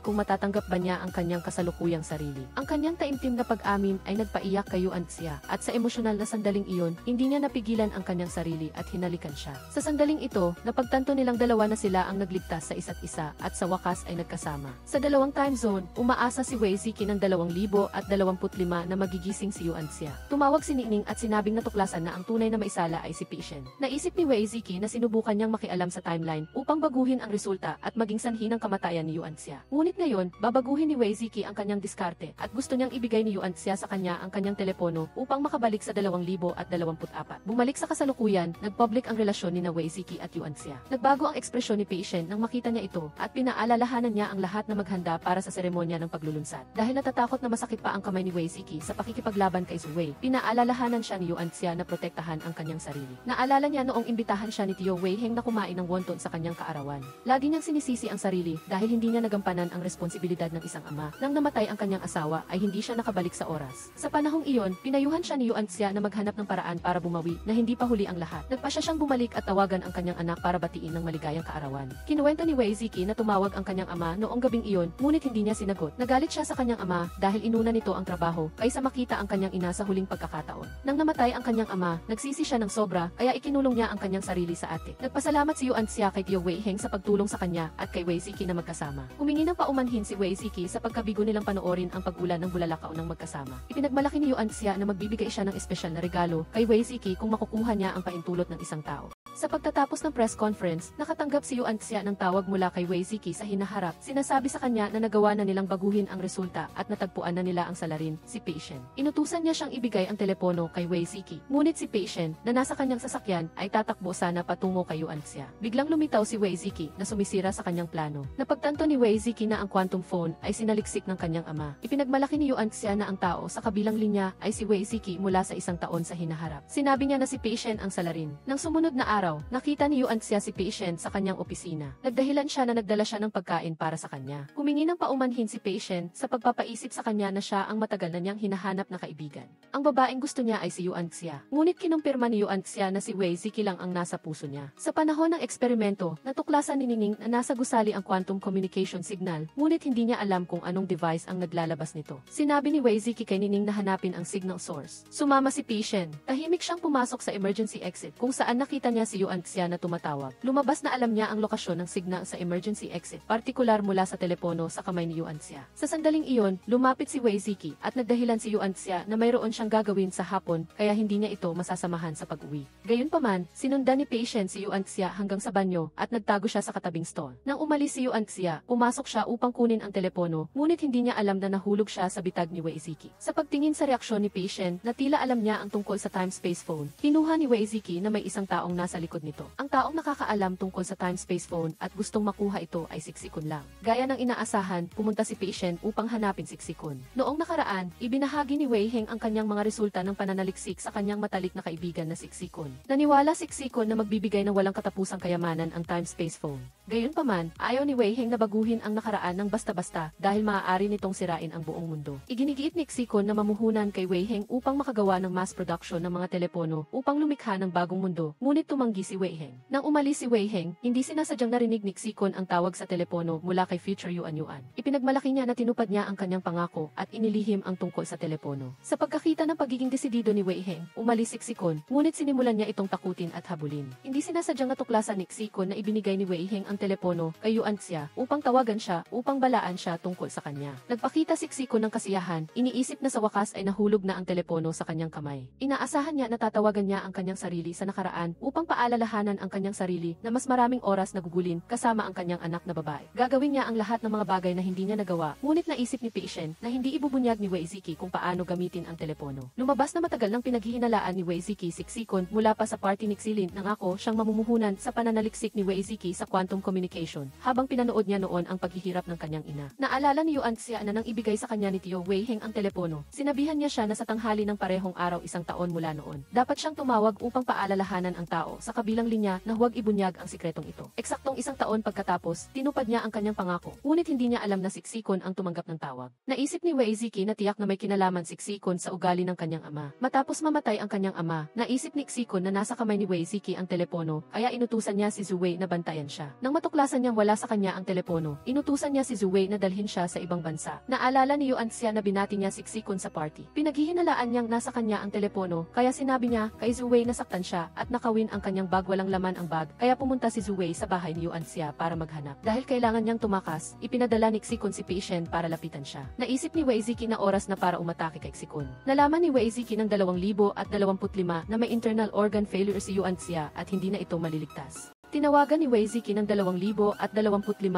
A: kung matatanggap ba niya ang kanyang kasalukuyang sarili. Ang kanyang taimtim na pag-amin ay nagpaiyak kay Yuan Xia at sa emosyonal na sandaling iyon, hindi niya napigilan ang kanyang sarili at hinalikan siya. Sa sandaling ito, napagtanto nilang dalawa na sila ang nagligtas sa isa't isa at sa wakas ay nagkasama. Sa dalawang time zone, umaasa si Wei Ziki ng 2025 na magigising si Yuan Xia. Tumawag si Ningning at sinabing natuklasan na ang tunay na maisala ay si Patient. Naisip ni Wei Ziki na sinubukan niyang makialam sa timeline upang baguhin ang resulta at maging sanhi ng kamatayan ni Yuan Xia. Ngunit ngayon, babaguhin ni Wei Ziki ang kanyang diskarte at gusto niyang ibigay ni Yuan Xia sa kanya ang kanyang telepono upang makabalik sa 2024. Bumalik sa kasalukuyan, nagpublic ang relasyon ni Wei Ziki at Yuan Xia. Nagbago ang ekspresyon ni Patient nang makita niya ito at pinaalalahanan niya ang lahat na maghanda para sa seremonya ng paglulunsad. Dahil natatakot na masakit pa ang kamay ni Wei Ziki sa pakikipaglaban kay Zhu Wei, pinaalalahanan siya ni Yuan Xia na protektahan ang kanyang sarili. Naalala niya noong imbitahan siya ni Tio Wei Heng na kumain ng wonton sa kanyang kaarawan. Lagi niyang sinisisi ang sarili dahil hindi niya nagampanan ang responsibilidad ng isang ama. Nang namatay ang kanyang asawa ay hindi siya nakabalik sa oras. Sa panahong iyon, pinayuhan siya ni Yuan Xia na maghanap ng paraan para bumawi na hindi pa huli ang lahat. Nagpasya siyang bumalik at tawagan ang kanyang anak para batiin ng maligayang kaarawan. Kinuwento ni Wei Ziki na tumawag ang kanyang ama noong gabing iyon, ngunit hindi niya sinagot. Nagalit siya sa kanyang ama dahil inuna nito ang trabaho kaysa makita ang kanyang ina sa huling pagkakataon. Nang namatay ang kanyang ama, nagsisi siya ng sobra kaya ikinulong niya ang kanyang sarili sa atik. Nagpasalamat si Yuan Xia kay Tio Wei Heng sa pagtulong sa kanya at kay Wei Ziki na magkasama. Humingi ng paumanhin si Wei Ziki sa pagkabigo nilang panoorin ang pag-ulan ng bulalakaw ng magkasama. Ipinagmalaki ni Yuan Xia na magbibigay siya ng espesyal na regalo kay Wei Ziki kung makukuha niya ang paintulot ng isang tao. Sa pagtatapos ng press conference, nakatanggap si Yuan Xia ng tawag mula kay Wei Ziki sa hinaharap. Sinasabi sa kanya na nagawa na nilang baguhin ang resulta at natagpuan na nila ang salarin, si Patient. Inutusan niya siyang ibigay ang telepono kay Wei Ziki. Ngunit si Patient, na nasa kanyang sasakyan, ay tatakbo sana patungo kay Yuan Xia. Biglang lumitaw si Wei Ziki na sumisira sa kanyang plano. Napagtanto ni Wei Ziki na ang quantum phone ay sinaliksik ng kanyang ama. Ipinagmalaki ni Yuan Xia na ang tao sa kabilang linya ay si Wei Ziki mula sa isang taon sa hinaharap. Sinabi niya na si Patient ang salarin. Nang sumunod na araw, nakita ni Yuan Xia si Patient sa kanyang opisina. Nagdahilan siya na nagdala siya ng pagkain para sa kanya. Humingi ng paumanhin si Patient sa pagpapaisip sa kanya na siya ang matagal na niyang hinahanap na kaibigan. Ang babaeng gusto niya ay si Yuan Xia. Ngunit kinumpirma ni Yuan Xia na si Wei Ziki lang ang nasa puso niya. Sa panahon ng eksperimento, natuklasan ni Ningning na nasa gusali ang quantum communication signal, ngunit hindi niya alam kung anong device ang naglalabas nito. Sinabi ni Wei Ziki kay Ningning na hanapin ang signal source. Sumama si Patient. Tahimik siyang pumasok sa emergency exit kung saan nakita niya si Yuan Xia na tumatawag. Lumabas na alam niya ang lokasyon ng signal sa emergency exit, partikular mula sa telepono sa kamay ni Yuan Xia. Sa sandaling iyon, lumapit si Wei Ziki at nagdahilan si Yuan Xia na mayroon siyang gagawin sa hapon kaya hindi niya ito masasamahan sa pag-uwi. Gayunpaman, sinundan ni Patient si Yuan Xia hanggang sa banyo at nagtago siya sa katabing stall. Nang umalis si Yuan Xia, pumasok siya upang kunin ang telepono, ngunit hindi niya alam na nahulog siya sa bitag ni Wei Ziki. Sa pagtingin sa reaksyon ni Patient na tila alam niya ang tungkol sa time-space phone, kinuha ni Wei Ziki na may isang taong nasa likod nito. Ang taong nakakaalam tungkol sa time-space phone at gustong makuha ito ay si Siksikun lang. Gaya ng inaasahan, pumunta si Patient upang hanapin si Siksikun. Noong nakaraan, ibinahagi ni Wei Heng ang kanyang mga resulta ng pananaliksik sa kanyang matalik na kaibigan na Siksikun. Naniwala si Siksikun na magbibigay ng walang katapusang kayamanan ang time-space phone. Gayunpaman, ayaw ni Wei Heng na baguhin ang nakaraan ng basta-basta dahil maaari nitong sirain ang buong mundo. Iginigiit ni Siksikun na mamuhunan kay Wei Heng upang makagawa ng mass production ng mga telepono upang lumikha ng bagong mundo, ngunit tumanggi tumanggi si Wei Heng. Nang umalis si Wei Heng, hindi sinasadyang narinig ni Xikon ang tawag sa telepono mula kay future Yuan Yuan. Ipinagmalaki niya na tinupad niya ang kanyang pangako at inilihim ang tungkol sa telepono. Sa pagkakita ng pagiging desidido ni Wei Heng, umalis si Xikon, ngunit sinimulan niya itong takutin at habulin. Hindi sinasadyang natuklasan ni Xikon na ibinigay ni Wei Heng ang telepono kay Yuan Xia upang tawagan siya upang balaan siya tungkol sa kanya. Nagpakita si Xikon ng kasiyahan, iniisip na sa wakas ay nahulog na ang telepono sa kanyang kamay. Inaasahan niya na tatawagan niya ang kanyang sarili sa nakaraan upang paalalahanan ang kanyang sarili na mas maraming oras nagugulin kasama ang kanyang anak na babae. Gagawin niya ang lahat ng mga bagay na hindi niya nagawa, ngunit naisip ni Pei Shen na hindi ibubunyag ni Wei Ziki kung paano gamitin ang telepono. Lumabas na matagal ng pinaghihinalaan ni Wei Ziki si Xikon mula pa sa party ni Xilin nangako siyang mamumuhunan sa pananaliksik ni Wei Ziki sa quantum communication habang pinanood niya noon ang paghihirap ng kanyang ina. Naalala ni Yuan Xia na nang ibigay sa kanya ni Tio Wei Heng ang telepono, sinabihan niya siya na sa tanghali ng parehong araw isang taon mula noon, dapat siyang tumawag upang paalalahanan ang tao sa kabilang linya na huwag ibunyag ang sikretong ito. Eksaktong isang taon pagkatapos, tinupad niya ang kanyang pangako, ngunit hindi niya alam na si Xikon ang tumanggap ng tawag. Naisip ni Wei Ziki na tiyak na may kinalaman si Xikon sa ugali ng kanyang ama. Matapos mamatay ang kanyang ama, naisip ni Xikon na nasa kamay ni Wei Ziki ang telepono, kaya inutusan niya si Zhu Wei na bantayan siya. Nang matuklasan niyang wala sa kanya ang telepono, inutusan niya si Zhu Wei na dalhin siya sa ibang bansa. Naalala ni Yuan Xia na binati niya si Xikon sa party. Pinaghihinalaan niyang nasa kanya ang telepono, kaya sinabi niya kay Zhu Wei na saktan siya at nakawin ang kanyang bag, walang laman ang bag, kaya pumunta si Zhu Wei sa bahay ni Yuan Xia para maghanap. Dahil kailangan niyang tumakas, ipinadala ni Xikon si Pei Shen para lapitan siya. Naisip ni Wei Ziki na oras na para umatake kay Xikon. Nalaman ni Wei Ziki ng 2025 na may internal organ failure si Yuan Xia at hindi na ito maliligtas. Tinawagan ni Wei Ziki ng 2025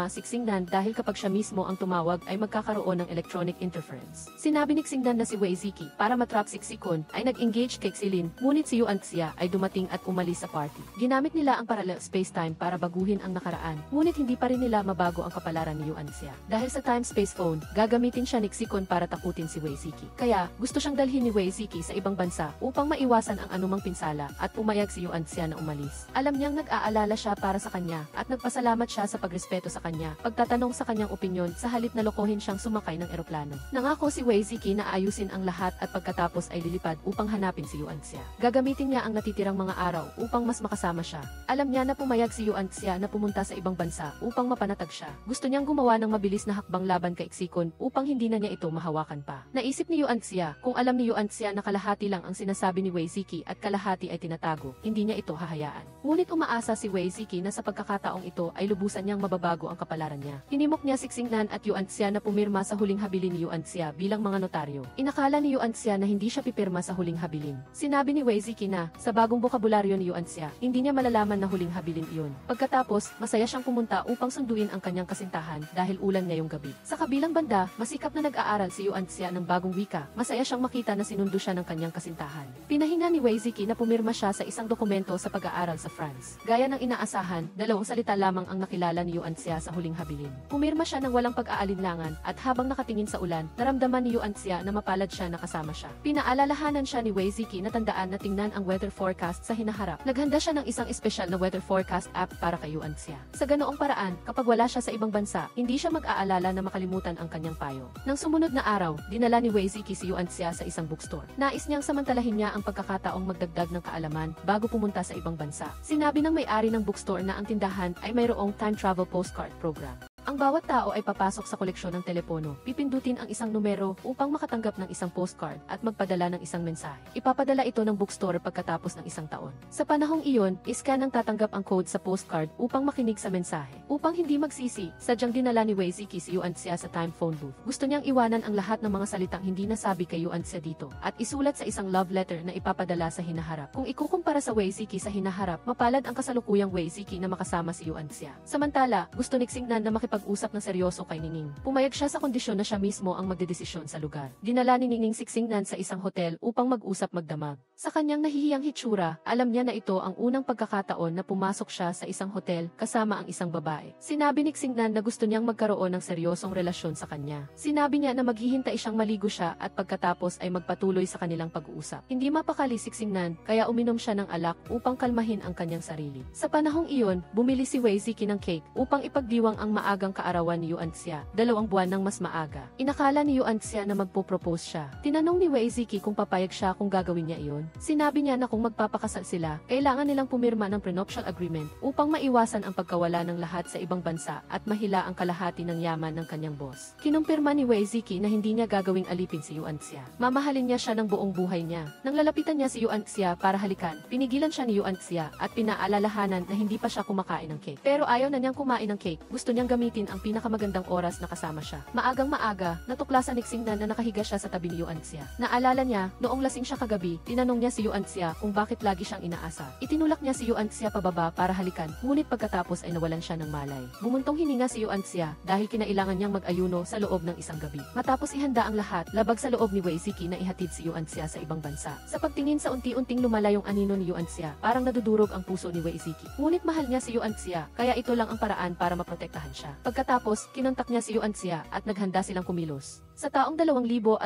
A: si Xingnan dahil kapag siya mismo ang tumawag ay magkakaroon ng electronic interference. Sinabi ni Xingnan na si Wei Ziki para matrap si Xikon ay nag-engage kay Xilin, ngunit si Yuan Xia ay dumating at umalis sa party. Ginamit nila ang parallel space-time para baguhin ang nakaraan, ngunit hindi pa rin nila mabago ang kapalaran ni Yuan Xia. Dahil sa time-space phone, gagamitin siya ni Xikon para takutin si Wei Ziki. Kaya, gusto siyang dalhin ni Wei Ziki sa ibang bansa upang maiwasan ang anumang pinsala at pumayag si Yuan Xia na umalis. Alam niyang nag-aalala siya para sa kanya at nagpasalamat siya sa pagrespeto sa kanya, pagtatanong sa kanyang opinyon sa halip na lokohin siyang sumakay ng eroplano. Nangako si Wei Ziki na ayusin ang lahat at pagkatapos ay lilipad upang hanapin si Yuan Xia. Gagamitin niya ang natitirang mga araw upang mas makasama siya. Alam niya na pumayag si Yuan Xia na pumunta sa ibang bansa upang mapanatag siya. Gusto niyang gumawa ng mabilis na hakbang laban kay Xikon upang hindi na niya ito mahawakan pa. Naisip ni Yuan Xia, kung alam ni Yuan Xia na kalahati lang ang sinasabi ni Wei Ziki at kalahati ay tinatago, hindi niya ito hahayaan. Ngunit umaasa si Wei Ziki na sa pagkakataong ito ay lubusan niyang mababago ang kapalaran niya. Hinimok niya si Xingnan at Yuan Xia na pumirma sa huling habilin ni Yuan Xia bilang mga notaryo. Inakala ni Yuan Xia na hindi siya pipirma sa huling habilin. Sinabi ni Wei Ziki na, sa bagong bokabularyo ni Yuan Xia, hindi niya malalaman na huling habilin iyon. Pagkatapos, masaya siyang pumunta upang sunduin ang kanyang kasintahan dahil ulan ngayong gabi. Sa kabilang banda, masikap na nag-aaral si Yuan Xia ng bagong wika. Masaya siyang makita na sinundo siya ng kanyang kasintahan. Pinahinga ni Wei Ziki na pumirma siya sa isang dokumento sa pag-aaral sa France. Gaya ng inaasahan, dalawang salita lamang ang nakilala ni Yuan Xia sa huling habilin. Pumirma siya ng walang pag-aalinlangan at habang nakatingin sa ulan, naramdaman ni Yuan Xia na mapalad siya na kasama siya. Pinaalalahanan siya ni Wei Ziki na tandaan na tingnan ang weather forecast sa hinaharap. Naghanda siya ng isang espesyal na weather forecast app para kay Yuan Xia. Sa ganoong paraan, kapag wala siya sa ibang bansa, hindi siya mag-aalala na makalimutan ang kanyang payo. Nang sumunod na araw, dinala ni Wei Ziki si Yuan Xia sa isang bookstore. Nais niyang samantalahin niya ang pagkakataong magdagdag ng kaalaman bago pumunta sa ibang bansa. Sinabi ng may-ari ng bookstore na ang tindahan ay mayroong time travel postcard program. Ang bawat tao ay papasok sa koleksyon ng telepono, pipindutin ang isang numero upang makatanggap ng isang postcard at magpadala ng isang mensahe. Ipapadala ito ng bookstore pagkatapos ng isang taon. Sa panahong iyon, iskan ang tatanggap ang code sa postcard upang makinig sa mensahe. Upang hindi magsisi, sadyang dinala ni Wei Ziki si Yuan Xia sa time phone booth. Gusto niyang iwanan ang lahat ng mga salitang hindi nasabi kay Yuan Xia dito at isulat sa isang love letter na ipapadala sa hinaharap. Kung ikukumpara sa Wei Ziki sa hinaharap, mapalad ang kasalukuyang Wei Ziki na makasama si Yuan Xia. Samantala, gusto ni Xingnan na makipag-usap ng seryoso kay Ningning. Pumayag siya sa kondisyon na siya mismo ang magdedesisyon sa lugar. Dinala ni Ningning si Xingnan sa isang hotel upang mag-usap magdamag. Sa kanyang nahihiyang hitsura, alam niya na ito ang unang pagkakataon na pumasok siya sa isang hotel kasama ang isang babae. Sinabi ni Xingnan na gusto niyang magkaroon ng seryosong relasyon sa kanya. Sinabi niya na maghihintay siyang maligo siya at pagkatapos ay magpatuloy sa kanilang pag-uusap. Hindi mapakali si Xingnan, kaya uminom siya ng alak upang kalmahin ang kanyang sarili. Sa panahong iyon, bumili si Wei Ziki ng cake upang ipagdiwang ang maaga maagang kaarawan ni Yuan Xia, 2 buwan ng mas maaga. Inakala ni Yuan Xia na magpo-propose siya. Tinanong ni Wei Ziki kung papayag siya kung gagawin niya iyon. Sinabi niya na kung magpapakasal sila, kailangan nilang pumirma ng prenuptial agreement upang maiwasan ang pagkawala ng lahat sa ibang bansa at mahila ang kalahati ng yaman ng kanyang boss. Kinumpirma ni Wei Ziki na hindi niya gagawing alipin si Yuan Xia. Mamahalin niya siya ng buong buhay niya. Nang lalapitan niya si Yuan Xia para halikan, pinigilan siya ni Yuan Xia at pinaalalahanan na hindi pa siya kumakain ng cake. Pero ayaw na niyang kumain ng cake, gusto niyang gamitin ang pinakamagandang oras na kasama siya. Maagang maaga, natuklasan ni Xingnan na nakahiga siya sa tabi ni Yuan Xia. Naalala niya, noong lasing siya kagabi, tinanong niya si Yuan Xia kung bakit lagi siyang inaasa. Itinulak niya si Yuan Xia pababa para halikan, ngunit pagkatapos ay nawalan siya ng malay. Bumuntong hininga si Yuan Xia dahil kinailangan niyang mag-ayuno sa loob ng isang gabi. Matapos ihanda ang lahat, labag sa loob ni Wei Ziki na ihatid si Yuan Xia sa ibang bansa. Sa pagtingin sa unti-unting lumala yung anino ni Yuan Xia, parang nadudurog ang puso ni Wei Ziki. Ngunit mahal niya si Yuan Xia, kaya ito lang ang paraan para maprotektahan siya. Pagkatapos, kinontak niya si Yuan Xia at naghanda silang kumilos. Sa taong 2025,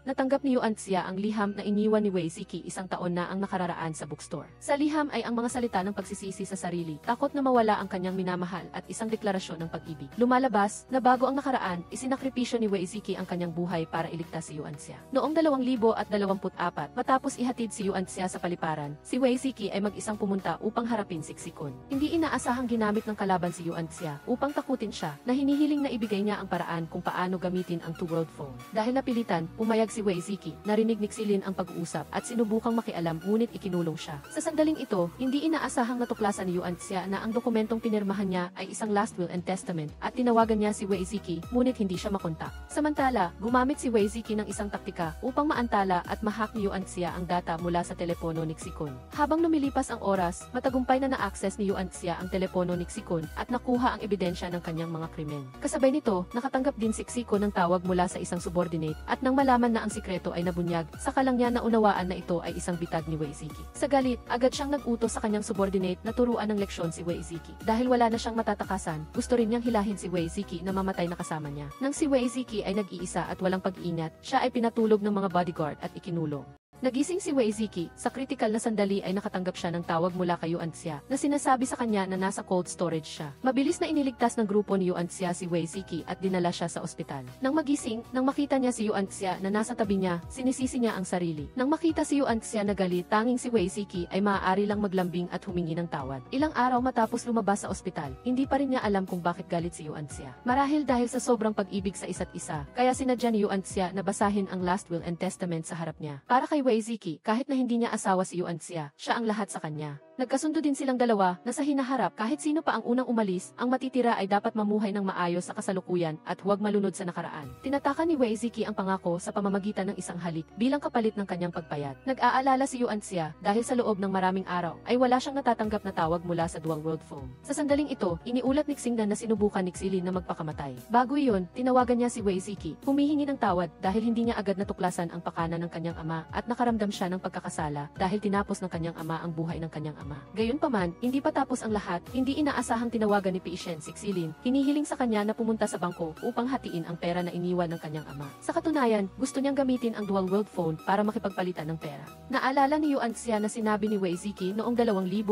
A: natanggap ni Yuan Xia ang liham na iniwan ni Wei Ziki 1 taon na ang nakararaan sa bookstore. Sa liham ay ang mga salita ng pagsisisi sa sarili, takot na mawala ang kanyang minamahal at isang deklarasyon ng pag-ibig. Lumalabas na bago ang nakaraan, isinakripisyo ni Wei Ziki ang kanyang buhay para iligtas si Yuan Xia. Noong 2024, matapos ihatid si Yuan Xia sa paliparan, si Wei Ziki ay mag-isang pumunta upang harapin si Xikun. Hindi inaasahang ginamit ng kalaban si Yuan Xia upang takutin siya na hinihiling na ibigay niya ang paraan kung paano gamitin ang two-world phone. Dahil napilitan, pumayag si Wei Ziki, narinig ni Xilin ang pag-uusap at sinubukang makialam ngunit ikinulong siya. Sa sandaling ito, hindi inaasahang natuklasan ni Yuan Xia na ang dokumentong pinirmahan niya ay isang last will and testament at tinawagan niya si Wei Ziki ngunit hindi siya makontak. Samantala, gumamit si Wei Ziki ng isang taktika upang maantala at mahack ni Yuan Xia ang data mula sa telepono ni Xikun. Habang lumilipas ang oras, matagumpay na na-access ni Yuan Xia ang telepono ni Xikun at nakuha ang ebidensya ng kanyang mga krimen. Kasabay nito, nakatanggap din si Xikun ng tawag mula sa isang subordinate at nang malaman na ang sikreto ay nabunyag, saka lang niya naunawaan na ito ay isang bitag ni Wei Ziki. Sa galit, agad siyang nag-utos sa kanyang subordinate na turuan ng leksyon si Wei Ziki. Dahil wala na siyang matatakasan, gusto rin niyang hilahin si Wei Ziki na mamatay na kasama niya. Nang si Wei Ziki ay nag-iisa at walang pag-ingat, siya ay pinatulog ng mga bodyguard at ikinulong. Nagising si Wei Ziki, sa kritikal na sandali ay nakatanggap siya ng tawag mula kay Yuan Xia na sinasabi sa kanya na nasa cold storage siya. Mabilis na iniligtas ng grupo ni Yuan Xia si Wei Ziki at dinala siya sa ospital. Nang magising, nang makita niya si Yuan Xia na nasa tabi niya, sinisisi niya ang sarili. Nang makita si Yuan Xia na galit, tanging si Wei Ziki ay maaari lang maglambing at humingi ng tawad. Ilang araw matapos lumabas sa ospital, hindi pa rin niya alam kung bakit galit si Yuan Xia. Marahil dahil sa sobrang pag-ibig sa isa't isa, kaya sinadya ni Yuan Xia na basahin ang last will and testament sa harap niya. Para kay Wei Ziki, kahit na hindi niya asawa si Yuan Xia, siya ang lahat sa kanya. Nagkasundo din silang dalawa na sa hinaharap kahit sino pa ang unang umalis, ang matitira ay dapat mamuhay ng maayos sa kasalukuyan at huwag malunod sa nakaraan. Tinataka ni Wei Ziki ang pangako sa pamamagitan ng isang halik bilang kapalit ng kanyang pagpayat. Nag-aalala si Yuan Xia dahil sa loob ng maraming araw ay wala siyang natatanggap na tawag mula sa dual world phone. Sa sandaling ito, iniulat ni Xingnan na sinubukan ni Xilin na magpakamatay. Bago iyon, tinawagan niya si Wei Ziki, humihingi ng tawad dahil hindi niya agad natuklasan ang pakana ng kanyang ama at nakaramdam siya ng pagkakasala dahil tinapos ng kanyang ama ang buhay ng kanyang ama. Gayunpaman, hindi pa tapos ang lahat, hindi inaasahang tinawagan ni Pi Shen si Xilin, hinihiling sa kanya na pumunta sa bangko upang hatiin ang pera na iniwan ng kanyang ama. Sa katunayan, gusto niyang gamitin ang dual world phone para makipagpalitan ng pera. Naalala ni Yuan Xia na sinabi ni Wei Ziki noong 2025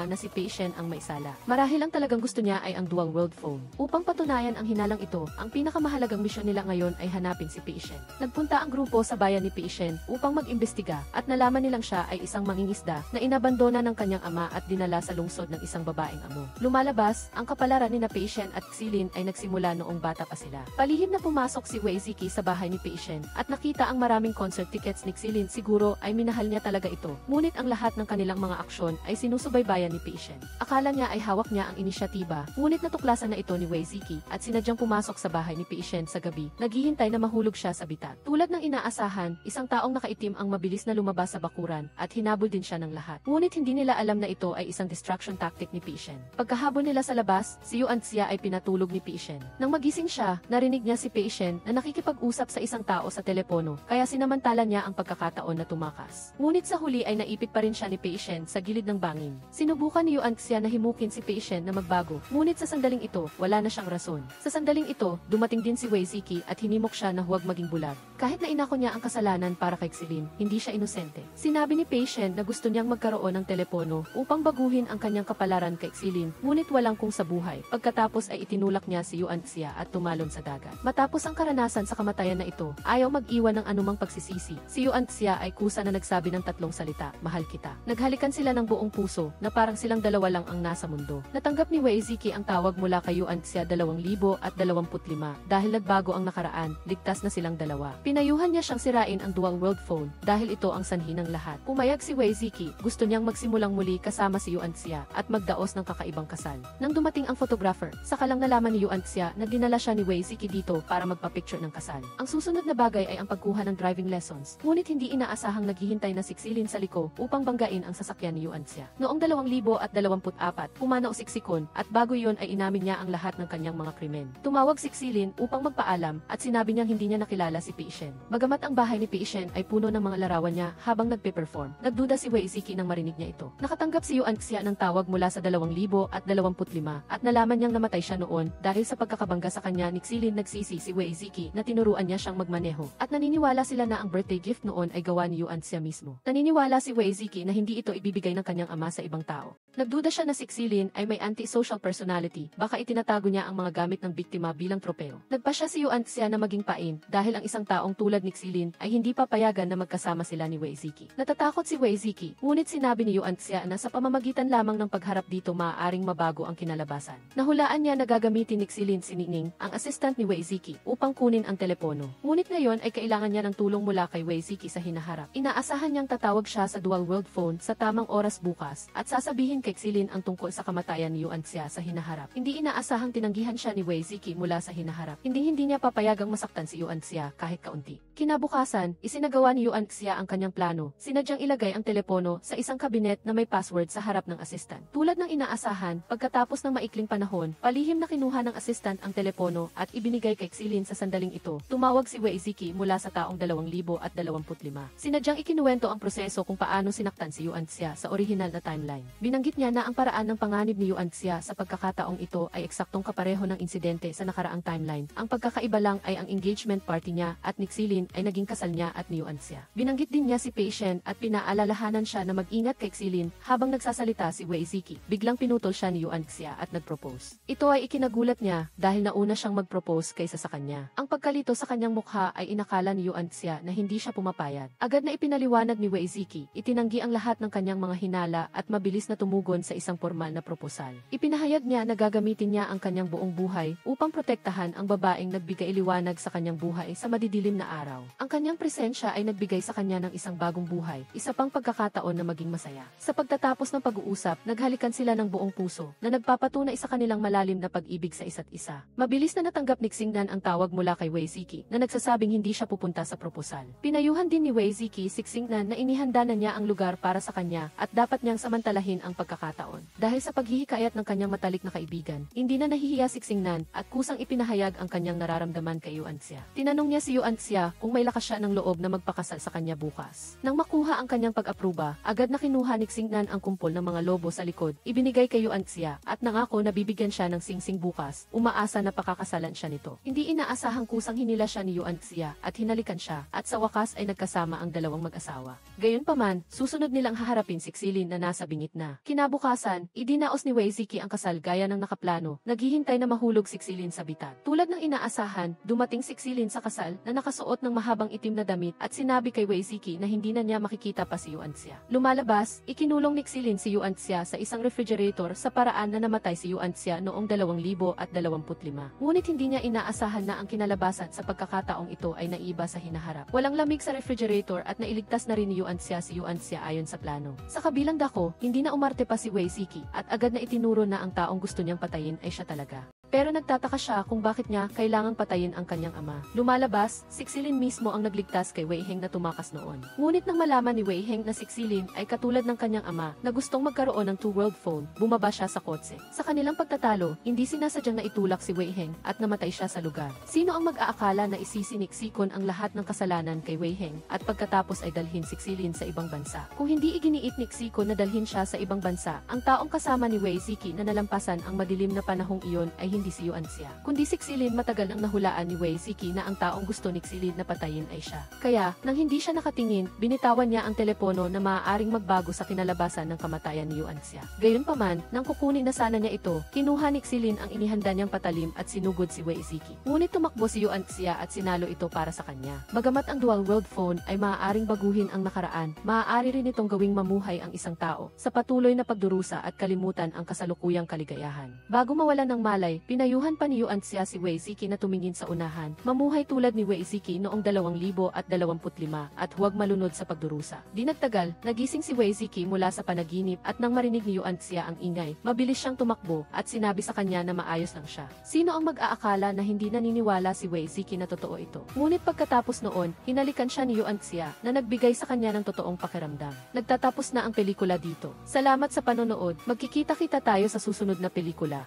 A: na si Pi Shen ang may sala. Marahil ang talagang gusto niya ay ang dual world phone. Upang patunayan ang hinalang ito, ang pinakamahalagang misyon nila ngayon ay hanapin si Pi Shen. Nagpunta ang grupo sa bayan ni Pi Shen upang mag-imbestiga at nalaman nilang siya ay isang mangingisda na inabandona ng kanyang ama at dinala sa lungsod ng isang babaeng amo. Lumalabas, ang kapalaran ni na Pi Shen at Xilin ay nagsimula noong bata pa sila. Palihim na pumasok si Wei Ziki sa bahay ni Pi Shen at nakita ang maraming concert tickets ni Xilin. Siguro ay minahal niya talaga ito. Ngunit ang lahat ng kanilang mga aksyon ay sinusubaybayan ni Pi Shen. Akala niya ay hawak niya ang inisyatiba, ngunit natuklasan na ito ni Wei Ziki at sinadyang pumasok sa bahay ni Pi Shen sa gabi, naghihintay na mahulog siya sa bitat. Tulad ng inaasahan, isang taong nakaitim ang mabilis na lumabas sa bakuran at hinabol din siya ng lahat. Ngunit hindi nila alam na ito ay isang distraction tactic ni Pi Shen. Pagkahabol nila sa labas, si Yuan Xia ay pinatulog ni Pi Shen. Nang magising siya, narinig niya si Pi Shen na nakikipag-usap sa isang tao sa telepono, kaya sinamantala niya ang pagkakataon na tumakas. Ngunit sa huli ay naipit pa rin siya ni Pi Shen sa gilid ng bangin. Sinubukan ni Yuan Xia na himukin si Pi Shen na magbago, ngunit sa sandaling ito, wala na siyang rason. Sa sandaling ito, dumating din si Wei Ziki at hinimok siya na huwag maging bulag. Kahit na inako niya ang kasalanan para kay Xilin, hindi siya inosente. Sinabi ni Pi Shen na gusto niyang magkaroon ng ng telepono upang baguhin ang kanyang kapalaran kay Xilin, ngunit walang kung sa buhay. Pagkatapos ay itinulak niya si Yuan Xia at tumalon sa dagat. Matapos ang karanasan sa kamatayan na ito, ayaw mag-iwan ng anumang pagsisisi. Si Yuan Xia ay kusa na nagsabi ng tatlong salita, mahal kita. Naghalikan sila ng buong puso na parang silang dalawa lang ang nasa mundo. Natanggap ni Wei Ziki ang tawag mula kay Yuan Xia 2025 dahil nagbago ang nakaraan, ligtas na silang dalawa. Pinayuhan niya siyang sirain ang dual world phone dahil ito ang sanhi ng lahat. Pumayag si Wei Ziki, gusto niyang magsimulang muli kasama si Yuan Xia at magdaos ng kakaibang kasal. Nang dumating ang photographer, saka lang nalaman ni Yuan Xia na dinala siya ni Wei Ziki dito para magpa-picture ng kasal. Ang susunod na bagay ay ang pagkuha ng driving lessons, ngunit hindi inaasahang naghihintay na si Xilin sa liko upang banggain ang sasakyan ni Yuan Xia. Noong 2024, pumanaw si Xikon at bago iyon ay inamin niya ang lahat ng kanyang mga krimen. Tumawag si Xilin upang magpaalam at sinabi niyang hindi niya nakilala si Pi Shen. Bagamat ang bahay ni Pi Shen ay puno ng mga larawan niya habang nagpe-perform, nagduda si Wei Ziki nang marinig niya ito. Nakatanggap si Yuan Xia ng tawag mula sa 2025 at nalaman niyang namatay siya noon dahil sa pagkakabangga sa kanya ni Xilin. Nagsisi si Wei Ziki na tinuruan niya siyang magmaneho at naniniwala sila na ang birthday gift noon ay gawa ni Yuan Xia mismo. Naniniwala si Wei Ziki na hindi ito ibibigay ng kanyang ama sa ibang tao. Nagduda siya na si Xilin ay may anti-social personality, baka itinatago niya ang mga gamit ng biktima bilang tropeo. Nagpa siya si Yuan Xia na maging pain dahil ang isang taong tulad ni Xilin ay hindi papayagan na magkasama sila ni Wei Ziki. Natatakot si Wei Ziki, ngunit sinabi ni Yuan Xia na sa pamamagitan lamang ng pagharap dito maaaring mabago ang kinalabasan. Nahulaan niya na gagamitin ni Xilin si Ningning, ang assistant ni Wei Ziki, upang kunin ang telepono. Ngunit ngayon ay kailangan niya ng tulong mula kay Wei Ziki sa hinaharap. Inaasahan niyang tatawag siya sa dual world phone sa tamang oras bukas at sasabihin kay Xilin ang tungkol sa kamatayan ni Yuan Xia sa hinaharap. Hindi inaasahang tinanggihan siya ni Wei Ziki mula sa hinaharap. Hindi niya papayagang masaktan si Yuan Xia kahit kaunti. Kinabukasan, isinagawa ni Yuan Xia ang kanyang plano. Sinadyang ilagay ang telepono sa isang kabinet na may password sa harap ng assistant. Tulad ng inaasahan, pagkatapos ng maikling panahon, palihim na kinuha ng assistant ang telepono at ibinigay kay Xilin sa sandaling ito. Tumawag si Wei Ziki mula sa taong 2025. Sinadyang ikinuwento ang proseso kung paano sinaktan si Yuan Xia sa orihinal na timeline. Binanggit niya na ang paraan ng panganib ni Yuan Xia sa pagkakataong ito ay eksaktong kapareho ng insidente sa nakaraang timeline. Ang pagkakaiba lang ay ang engagement party niya at ni Xilin ay naging kasal niya at ni Yuan Xia. Binanggit din niya si Pi Shen at pinaalalahanan siya na mag-ingat kay Xilin habang nagsasalita si Wei Ziki. Biglang pinutol siya ni Yuan Xia at nag-propose. Ito ay ikinagulat niya dahil nauna siyang mag-propose kaysa sa kanya. Ang pagkalito sa kanyang mukha ay inakala ni Yuan Xia na hindi siya pumapayag. Agad na ipinaliwanag ni Wei Ziki, itinanggi ang lahat ng kanyang mga hinala at mabilis na tumugon sa isang formal na proposal. Ipinahayag niya na gagamitin niya ang kanyang buong buhay upang protektahan ang babaeng nagbigay liwanag sa kanyang buhay sa madidilim na araw. Ang kanyang presensya ay nagbigay sa kanya ng isang bagong buhay, isa pang pagkakataon na maging masaya. Sa pagtatapos ng pag-uusap, naghalikan sila ng buong puso na nagpapatunay sa kanilang malalim na pag-ibig sa isa't isa. Mabilis na natanggap ni Xingnan ang tawag mula kay Wei Ziki na nagsasabing hindi siya pupunta sa proposal. Pinayuhan din ni Wei Ziki si Xingnan na inihanda na niya ang lugar para sa kanya at dapat niyang samantalahin ang pagkakataon. Dahil sa paghihikayat ng kanyang matalik na kaibigan, hindi na nahihiya si Xingnan at kusang ipinahayag ang kanyang nararamdaman kay Yuan Xia. Tinanong niya si Yuan Xia kung may lakas siya ng loob na magpakasal sa kanya bukas. Nang makuha ang kanyang pag-apruba, agad na kinuha ni Xingnan ang kumpol ng mga lobo sa likod, ibinigay kay Yuan Xia at nangako na bibigyan siya ng singsing bukas, umaasa na pakakasalan siya nito. Hindi inaasahang kusang hinila siya ni Yuan Xia at hinalikan siya at sa wakas ay nagkasama ang dalawang mag-asawa. Gayunpaman, susunod nilang haharapin si Xilin na nasa bingit na. Kinabukasan, idinaos ni Wei Ziki ang kasal gaya ng nakaplano, naghihintay na mahulog si Xilin sa bitat. Tulad ng inaasahan, dumating si Xilin sa kasal na nakasuot ng mahabang itim na damit at sinabi kay Wei Ziki na hindi na niya makikita pa si Yuan Xia. Lumalabas, ikinulong ni Xilin si Yuan Xia sa isang refrigerator sa paraan na namatay si Yuan Xia noong 2025. Ngunit hindi niya inaasahan na ang kinalabasan sa pagkakataong ito ay naiba sa hinaharap. Walang lamig sa refrigerator at nailigtas na rin ni Yuan Xia si Yuan Xia ayon sa plano. Sa kabilang dako, hindi na umarte pa si Wei Ziki at agad na itinuro na ang taong gusto niyang patayin ay siya talaga. Pero nagtataka siya kung bakit niya kailangang patayin ang kanyang ama. Lumalabas, si Xilin mismo ang nagligtas kay Wei Heng na tumakas noon. Ngunit nang malaman ni Wei Heng na si Xilin ay katulad ng kanyang ama na gustong magkaroon ng two-world phone, bumaba siya sa kotse. Sa kanilang pagtatalo, hindi sinasadyang naitulak si Wei Heng at namatay siya sa lugar. Sino ang mag-aakala na isisiniksikon ang lahat ng kasalanan kay Wei Heng at pagkatapos ay dalhin si Xilin sa ibang bansa? Kung hindi iginiit ni Xikon na dalhin siya sa ibang bansa, ang taong kasama ni Wei Ziki na nalampasan ang madilim na panahong iyon ay hindi si Yuan Xia, kundi si Xilin. Matagal nang nahulaan ni Wei Ziki na ang taong gusto ni Xilin na patayin ay siya. Kaya, nang hindi siya nakatingin, binitawan niya ang telepono na maaaring magbago sa kinalabasan ng kamatayan ni Yuan Xia. Gayunpaman, nang kukunin na sana niya ito, kinuha ni Xilin ang inihanda niyang patalim at sinugod si Wei Ziki. Ngunit tumakbo si Yuan Xia at sinalo ito para sa kanya. Bagamat ang dual world phone ay maaaring baguhin ang nakaraan, maaari rin itong gawing mamuhay ang isang tao sa patuloy na pagdurusa at kalimutan ang kasalukuyang kaligayahan. Bago mawalan ng malay, pinayuhan pa ni Yuan Xia si Wei Ziki na tumingin sa unahan, mamuhay tulad ni Wei Ziki noong 2025 at huwag malunod sa pagdurusa. Di nagtagal, nagising si Wei Ziki mula sa panaginip at nang marinig ni Yuan Xia ang ingay, mabilis siyang tumakbo at sinabi sa kanya na maayos lang siya. Sino ang mag-aakala na hindi naniniwala si Wei Ziki na totoo ito? Ngunit pagkatapos noon, hinalikan siya ni Yuan Xia na nagbigay sa kanya ng totoong pakiramdam. Nagtatapos na ang pelikula dito. Salamat sa panonood. Magkikita-kita tayo sa susunod na pelikula.